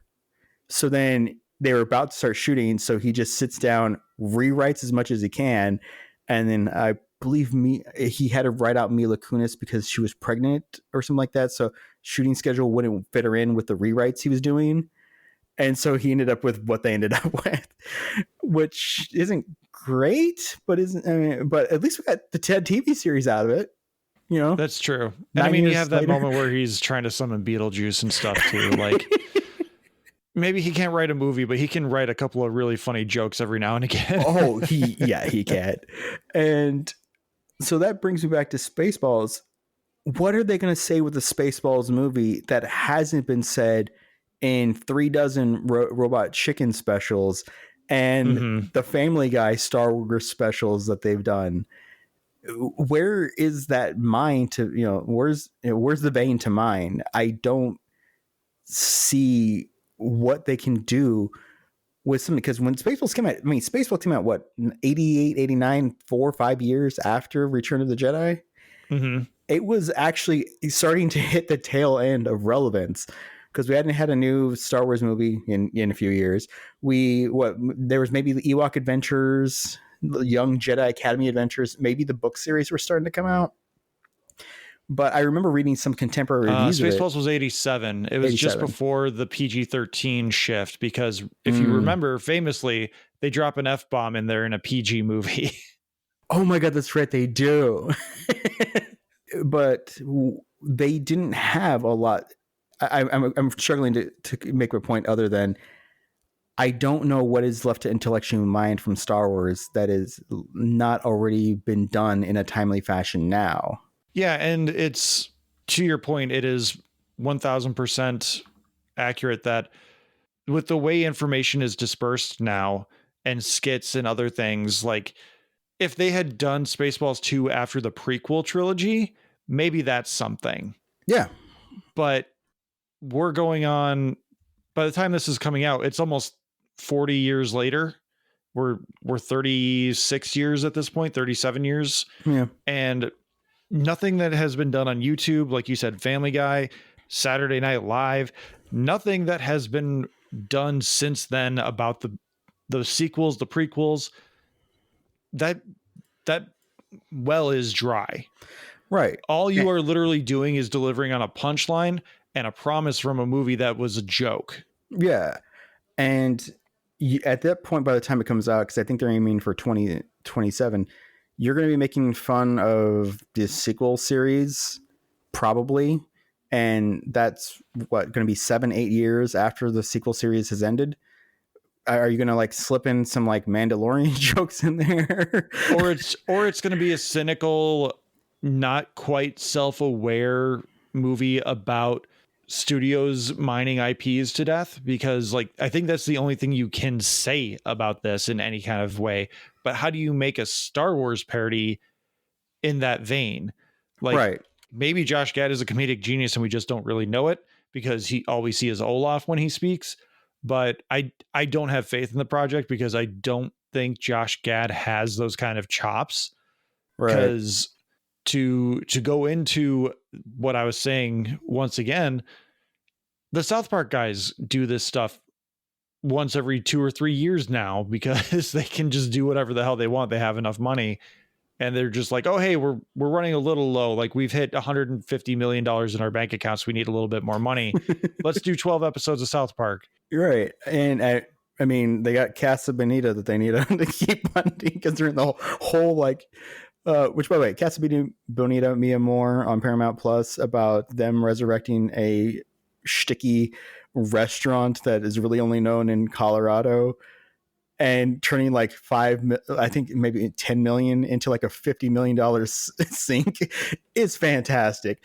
So then they were about to start shooting. So he just sits down, rewrites as much as he can. And then I believe he had to write out Mila Kunis because she was pregnant or something like that. So shooting schedule wouldn't fit her in with the rewrites he was doing. And so he ended up with what they ended up with, which isn't great, but but at least we got the Ted TV series out of it. That's true. And I mean, you have that moment where he's trying to summon Beetlejuice and stuff too. Like, maybe he can't write a movie, but he can write a couple of really funny jokes every now and again. Oh, he can. And so that brings me back to Spaceballs. What are they going to say with the Spaceballs movie that hasn't been said in 3 dozen Robot Chicken specials and the Family Guy Star Wars specials that they've done? Where is that mine to, where's the vein to mine? I don't see what they can do with something, because when Spaceballs came out, I mean, Spaceballs came out, what, 88, 89, 4 or 5 years after Return of the Jedi? Mm-hmm. It was actually starting to hit the tail end of relevance, because we hadn't had a new Star Wars movie in a few years. There was maybe the Ewok Adventures, the Young Jedi Academy Adventures, maybe the book series were starting to come out. But I remember reading some contemporary reviews. Spaceballs was 87. It was 87. just before the PG-13 shift, because if you remember, famously, they drop an F-bomb in there in a PG movie. Oh my God, that's right, they do. But they didn't have a lot. I'm struggling to make a point other than I don't know what is left to intellectually mine from Star Wars that is not already been done in a timely fashion now. Yeah, and it's, to your point, it is 1000% accurate that with the way information is dispersed now and skits and other things, like if they had done Spaceballs 2 after the prequel trilogy, maybe that's something. Yeah. But we're going on, by the time this is coming out, it's almost 40 years later. We're 36 years at this point, 37 years. Yeah. And nothing that has been done on YouTube, like you said, Family Guy, Saturday Night Live, nothing that has been done since then about the sequels, the prequels, that well is dry. Right. All you are literally doing is delivering on a punchline and a promise from a movie that was a joke. Yeah. And at that point, by the time it comes out, because I think they're aiming for 2027, you're going to be making fun of the sequel series, probably. And that's going to be 7-8 years after the sequel series has ended. Are you going to like slip in some like Mandalorian jokes in there? or it's going to be a cynical, not quite self-aware movie about studios mining IPs to death, because like I think that's the only thing you can say about this in any kind of way. But how do you make a Star Wars parody in that vein? Like, right. Maybe Josh Gad is a comedic genius and we just don't really know it because all we see is Olaf when he speaks. But I don't have faith in the project because I don't think Josh Gad has those kind of chops. Right. Because to go into what I was saying once again, the South Park guys do this stuff once every 2 or 3 years now because they can just do whatever the hell they want. They have enough money and they're just like, oh, hey, we're running a little low. Like we've hit $150 million in our bank accounts. We need a little bit more money. Let's do 12 episodes of South Park. Right. And I mean, they got Casa Bonita that they need to keep funding because they're in the whole like, which by the way, Casa Bonita, Mia Moore on Paramount Plus about them resurrecting a shticky restaurant that is really only known in Colorado and turning like I think maybe 10 million into like a $50 million sink is fantastic.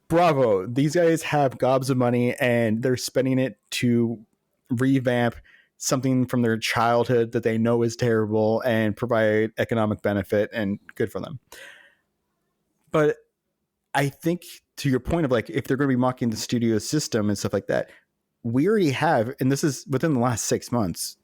Bravo. These guys have gobs of money and they're spending it to revamp something from their childhood that they know is terrible and provide economic benefit, and good for them. But I think to your point of like, if they're going to be mocking the studio system and stuff like that, we already have, and this is within the last 6 months,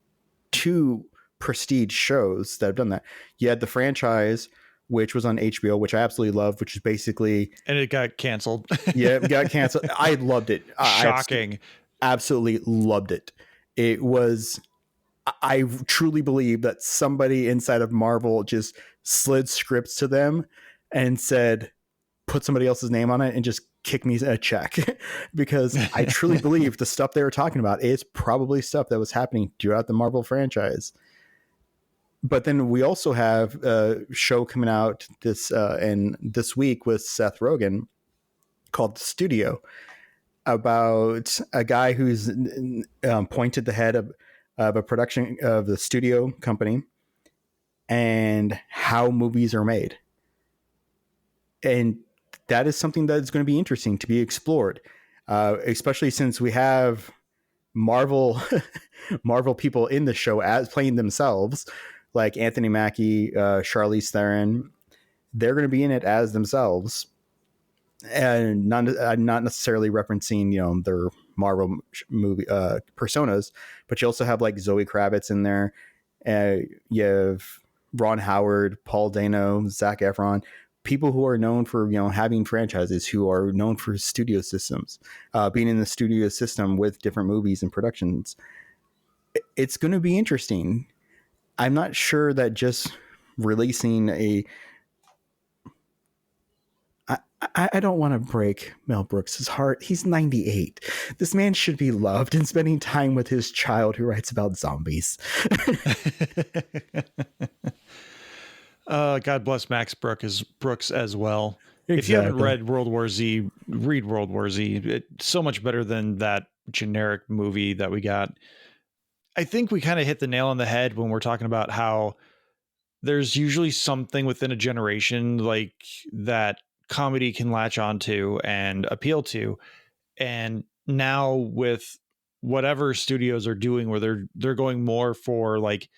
2 prestige shows that have done that. You had The Franchise, which was on HBO, which I absolutely loved, which is basically... And it got canceled. Yeah, it got canceled. I loved it. Shocking. I absolutely loved it. It was... I truly believe that somebody inside of Marvel just slid scripts to them and said, put somebody else's name on it and just kick me a check. Because I truly believe the stuff they were talking about is probably stuff that was happening throughout the Marvel franchise. But then we also have a show coming out this week with Seth Rogen called The Studio, about a guy who's pointed the head of a production of the studio company and how movies are made. And that is something that's going to be interesting to be explored, especially since we have Marvel people in the show as playing themselves, like Anthony Mackie, Charlize Theron. They're going to be in it as themselves. and not necessarily referencing, their Marvel movie personas, but you also have like Zoe Kravitz in there. You have Ron Howard, Paul Dano, Zac Efron, people who are known for, having franchises, who are known for studio systems, being in the studio system with different movies and productions. It's going to be interesting. I'm not sure that just releasing I don't want to break Mel Brooks' heart. He's 98. This man should be loved and spending time with his child who writes about zombies. God bless Max Brooks as well. Exactly. If you haven't read World War Z, read World War Z. It's so much better than that generic movie that we got. I think we kind of hit the nail on the head when we're talking about how there's usually something within a generation like that comedy can latch onto and appeal to. And now with whatever studios are doing, where they're going more for like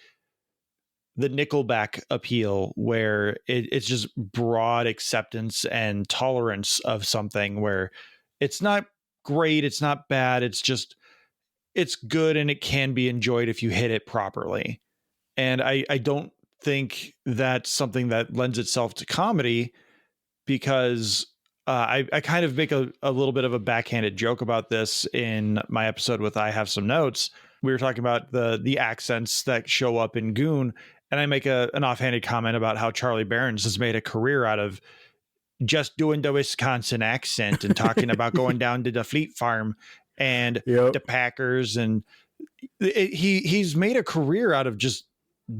the Nickelback appeal, where it's just broad acceptance and tolerance of something, where it's not great, it's not bad, it's good, and it can be enjoyed if you hit it properly. And I don't think that's something that lends itself to comedy, because I kind of make a little bit of a backhanded joke about this in my episode with I Have Some Notes. We were talking about the accents that show up in Goon, and I make an offhanded comment about how Charlie Berens has made a career out of just doing the Wisconsin accent and talking about going down to the Fleet Farm and the Packers, and he's made a career out of just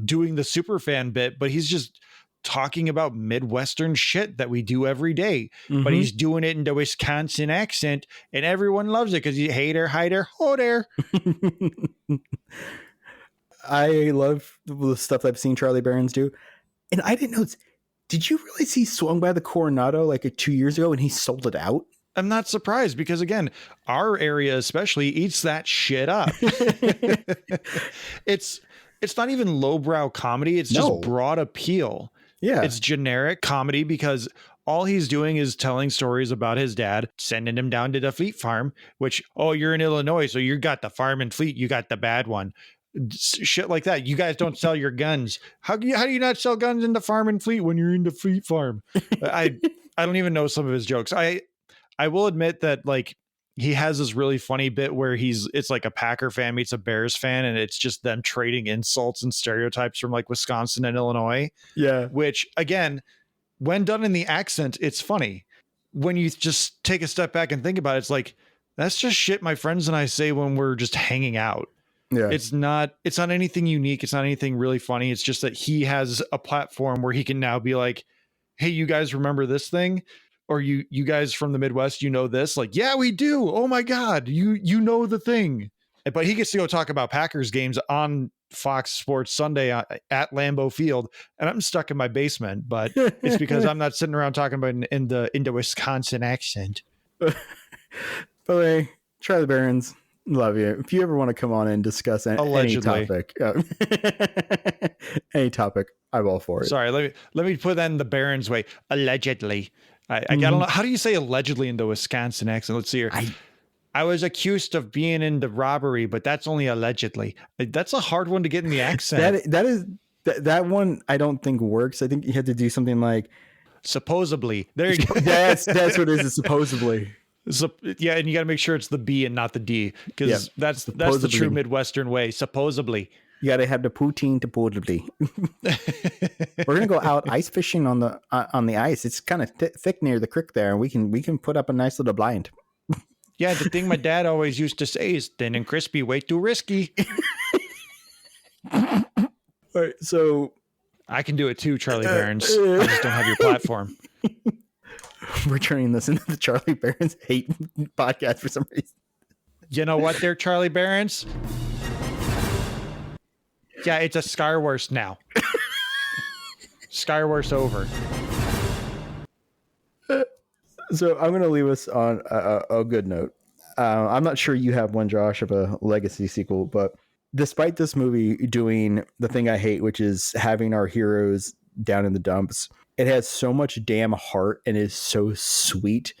doing the superfan bit, but he's just talking about Midwestern shit that we do every day. Mm-hmm. But he's doing it in the Wisconsin accent, and everyone loves it because he's hater, hider, ho there. I love the stuff I've seen Charlie Berens do. And I didn't know, did you realize he swung by the Coronado like 2 years ago and he sold it out? I'm not surprised, because again, our area especially eats that shit up. It's not even lowbrow comedy. It's just broad appeal. Yeah. It's generic comedy because all he's doing is telling stories about his dad, sending him down to the Fleet Farm, which, you're in Illinois, so you got the farm and Fleet, you got the bad one. Shit like that. You guys don't sell your guns. How do you not sell guns in the farm and Fleet when you're in the Fleet Farm? I don't even know some of his jokes. I will admit that like he has this really funny bit where it's like a Packer fan meets a Bears fan, and it's just them trading insults and stereotypes from like Wisconsin and Illinois. Yeah. Which again, when done in the accent, it's funny. When you just take a step back and think about it, it's like, that's just shit my friends and I say when we're just hanging out. Yeah. It's not anything unique. It's not anything really funny. It's just that he has a platform where he can now be like, hey, you guys remember this thing? Or you guys from the Midwest, you know this? Like, yeah, we do. Oh my God, you know the thing. But he gets to go talk about Packers games on Fox Sports Sunday at Lambeau Field, and I'm stuck in my basement. But it's because I'm not sitting around talking about in the Wisconsin accent. By the way, Charlie Berens, love you. If you ever want to come on and discuss any topic, I'm all for it. Sorry, let me put that in the Berens way. Allegedly. I gotta know, how do you say allegedly in the Wisconsin accent? Let's see here. I was accused of being in the robbery, but that's only allegedly. That's a hard one to get in the accent. That one I don't think works. I think you had to do something like supposedly. There you go. That's what it is, supposedly. So, yeah, and you got to make sure it's the B and not the D, because that's the true Midwestern way. Supposedly. You got to have the poutine supposedly. We're gonna go out ice fishing on the ice. It's kind of thick near the creek there, and we can put up a nice little blind. Yeah, the thing my dad always used to say is thin and crispy, way too risky. All right, so I can do it too, Charlie Berens. I just don't have your platform. We're turning this into the Charlie Berens hate podcast for some reason. You know what, there, Charlie Berens? Yeah, it's a Skywurst now. Skywurst over. So I'm going to leave us on a good note. I'm not sure you have one, Josh, of a legacy sequel, but despite this movie doing the thing I hate, which is having our heroes down in the dumps, it has so much damn heart and is so sweet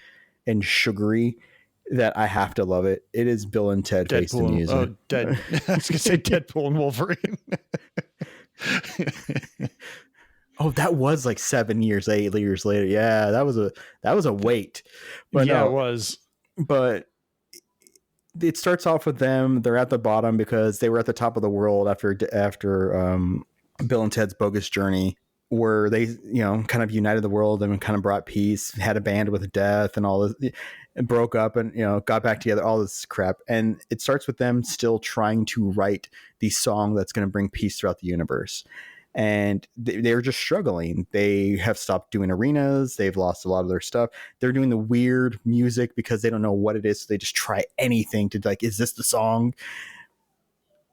and sugary that I have to love it. It is Bill and Ted Face the Music. Oh, I was going to say Deadpool and Wolverine. Oh, that was like 8 years later. Yeah, that was a wait. But yeah, no, it was. But it starts off with them. They're at the bottom because they were at the top of the world after Bill and Ted's Bogus Journey, where they, kind of united the world and kind of brought peace, had a band with death and all this, and broke up and, got back together, all this crap. And it starts with them still trying to write the song that's going to bring peace throughout the universe. And they're just struggling. They have stopped doing arenas. They've lost a lot of their stuff. They're doing the weird music because they don't know what it is. So they just try anything to like, is this the song?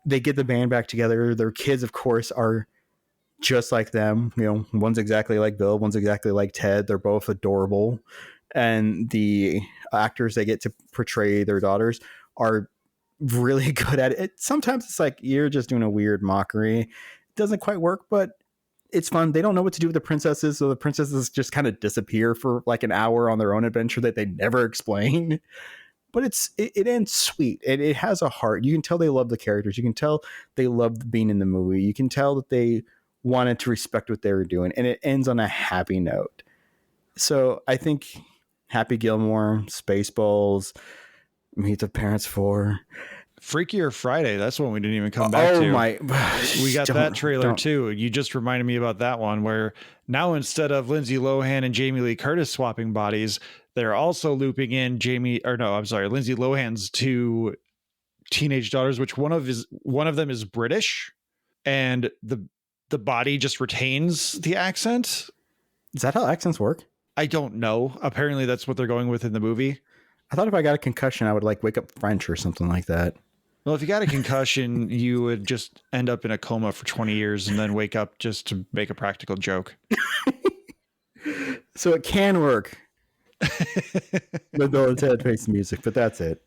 They get the band back together. Their kids, of course, are just like them. One's exactly like Bill. One's exactly like Ted. They're both adorable. And the actors they get to portray their daughters are really good at it. Sometimes it's like, you're just doing a weird mockery. Doesn't quite work, but it's fun. They don't know what to do with the princesses, so the princesses just kind of disappear for like an hour on their own adventure that they never explain. But it ends sweet. It has a heart. You can tell they love the characters. You can tell they loved being in the movie. You can tell that they wanted to respect what they were doing, and it ends on a happy note. So I think Happy Gilmore, Spaceballs, Meet the Parents 4. Freakier Friday. That's one we didn't even come back to. Oh my! We got that trailer too. You just reminded me about that one where now instead of Lindsay Lohan and Jamie Lee Curtis swapping bodies, they're also looping in Lindsay Lohan's two teenage daughters, which one of them is British, and the body just retains the accent. Is that how accents work? I don't know. Apparently, that's what they're going with in the movie. I thought if I got a concussion, I would like wake up French or something like that. Well, if you got a concussion, you would just end up in a coma for 20 years and then wake up just to make a practical joke. So it can work with Bill and Ted Face the Music, but that's it.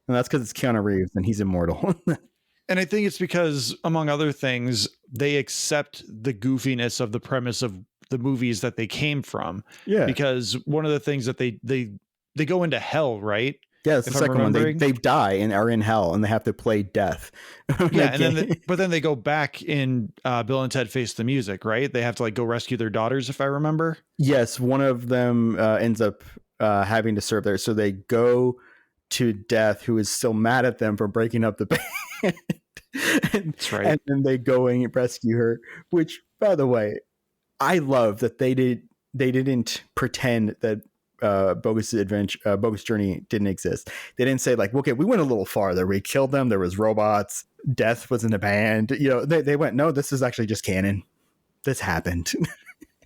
And that's because it's Keanu Reeves and he's immortal. And I think it's because, among other things, they accept the goofiness of the premise of the movies that they came from. Yeah. Because one of the things that they go into hell, right? Yeah, it's the second one. They die and are in hell, and they have to play death. Yeah, but then they go back in Bill and Ted Face the Music, right? They have to like go rescue their daughters, if I remember. Yes, one of them ends up having to serve there, so they go to Death, who is still mad at them for breaking up the band. That's right. And then they go and rescue her. Which, by the way, I love that they didn't pretend that Bogus Journey didn't exist. They didn't say like, okay, we went a little farther. We killed them. There was robots. Death was in a band. They went, no, this is actually just canon. This happened.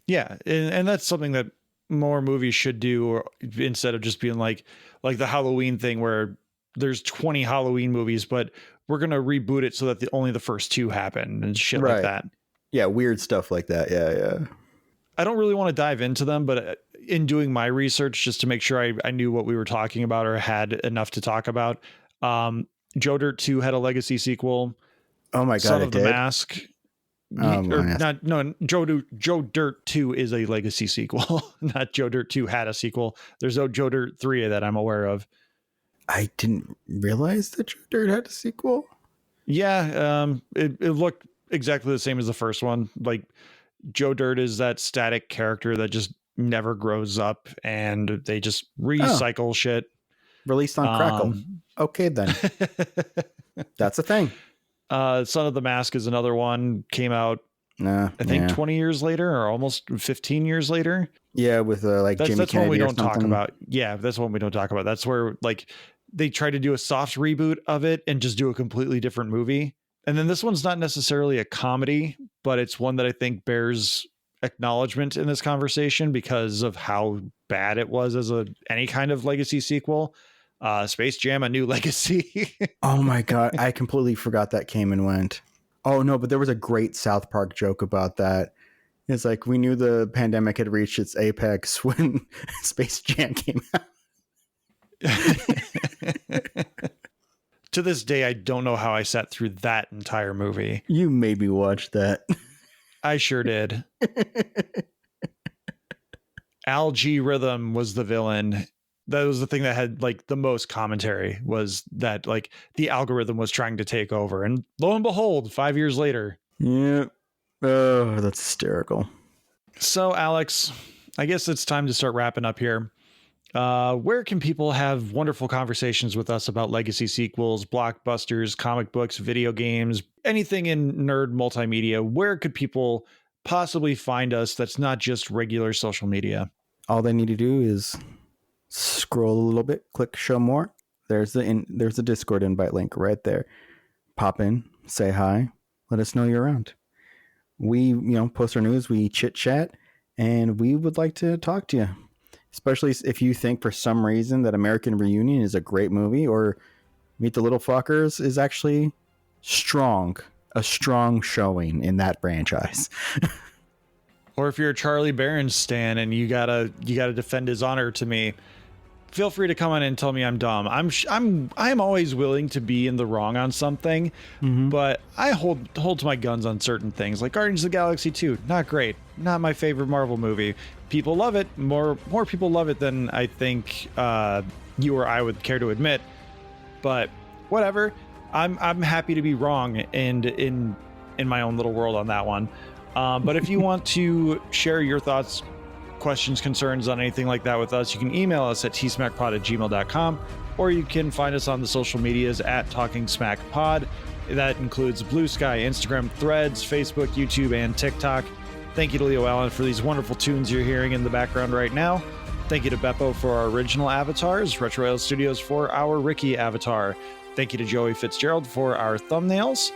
Yeah, and that's something that more movies should do, or instead of just being like the Halloween thing where there's 20 Halloween movies, but we're gonna reboot it so that only the first 2 happen and shit like that. Yeah, weird stuff like that. Yeah. I don't really want to dive into them, but in doing my research, just to make sure I knew what we were talking about or had enough to talk about, Joe Dirt 2 had a legacy sequel. Oh my God, Son of the Mask. Joe Dirt 2 is a legacy sequel. Not Joe Dirt 2 had a sequel. There's no Joe Dirt 3 that I'm aware of. I didn't realize that Joe Dirt had a sequel. Yeah, it looked exactly the same as the first one. Like, Joe Dirt is that static character that just never grows up, and they just recycle shit. Released on Crackle. Okay, then. That's a thing. Son of the Mask is another one. Came out, I think, 20 years later, or almost 15 years later. Yeah, with Jimmy Kennedy. That's one we don't talk about. Yeah, that's one we don't talk about. That's where like they try to do a soft reboot of it and just do a completely different movie. And then this one's not necessarily a comedy, but it's one that I think bears acknowledgement in this conversation because of how bad it was as any kind of legacy sequel. Space Jam: A New Legacy. Oh my God. I completely forgot that came and went. Oh no, but there was a great South Park joke about that. It's like, we knew the pandemic had reached its apex when Space Jam came out. To this day, I don't know how I sat through that entire movie. You made me watch that. I sure did. Al G. Rhythm was the villain. That was the thing that had like the most commentary, was that like the algorithm was trying to take over. And lo and behold, 5 years later. Yeah. Oh, that's hysterical. So, Alex, I guess it's time to start wrapping up here. Where can people have wonderful conversations with us about legacy sequels, blockbusters, comic books, video games, anything in nerd multimedia? Where could people possibly find us that's not just regular social media? All they need to do is scroll a little bit, click show more. There's the Discord invite link right there. Pop in, say hi, let us know you're around. We, post our news, we chit chat, and we would like to talk to you. Especially if you think for some reason that American Reunion is a great movie, or Meet the Little Fuckers is actually a strong showing in that franchise. Or if you're a Charlie Berens stan and you gotta defend his honor to me, feel free to come on and tell me I'm dumb. I'm always willing to be in the wrong on something, but I hold to my guns on certain things. Like Guardians of the Galaxy 2, not great, not my favorite Marvel movie. People love it. More people love it than I think you or I would care to admit. But whatever. I'm happy to be wrong and in my own little world on that one. But if you want to share your thoughts, questions, concerns on anything like that with us, you can email us at tsmackpod@gmail.com, or you can find us on the social medias at Talking Smack Pod. That includes Blue Sky, Instagram, Threads, Facebook, YouTube, and TikTok. Thank you to Leo Allen for these wonderful tunes you're hearing in the background right now. Thank you to Beppo for our original avatars, Retrorail Studios for our Ricky avatar. Thank you to Joey Fitzgerald for our thumbnails.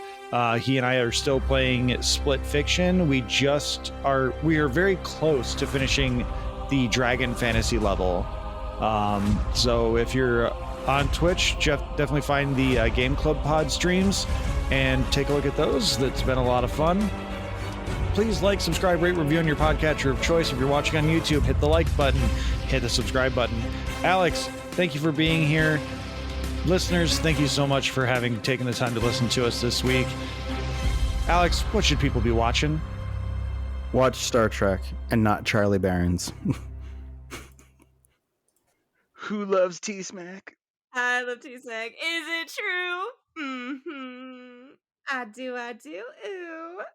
He and I are still playing Split Fiction. We are very close to finishing the Dragon Fantasy level. So if you're on Twitch, definitely find the Game Club Pod streams and take a look at those. That's been a lot of fun. Please like, subscribe, rate, review on your podcatcher of choice. If you're watching on YouTube, hit the like button, hit the subscribe button. Alex, thank you for being here. Listeners, thank you so much for having taken the time to listen to us this week. Alex, what should people be watching? Watch Star Trek and not Charlie Berens. Who loves T-Smack? I love T-Smack. Is it true? I do. Ooh.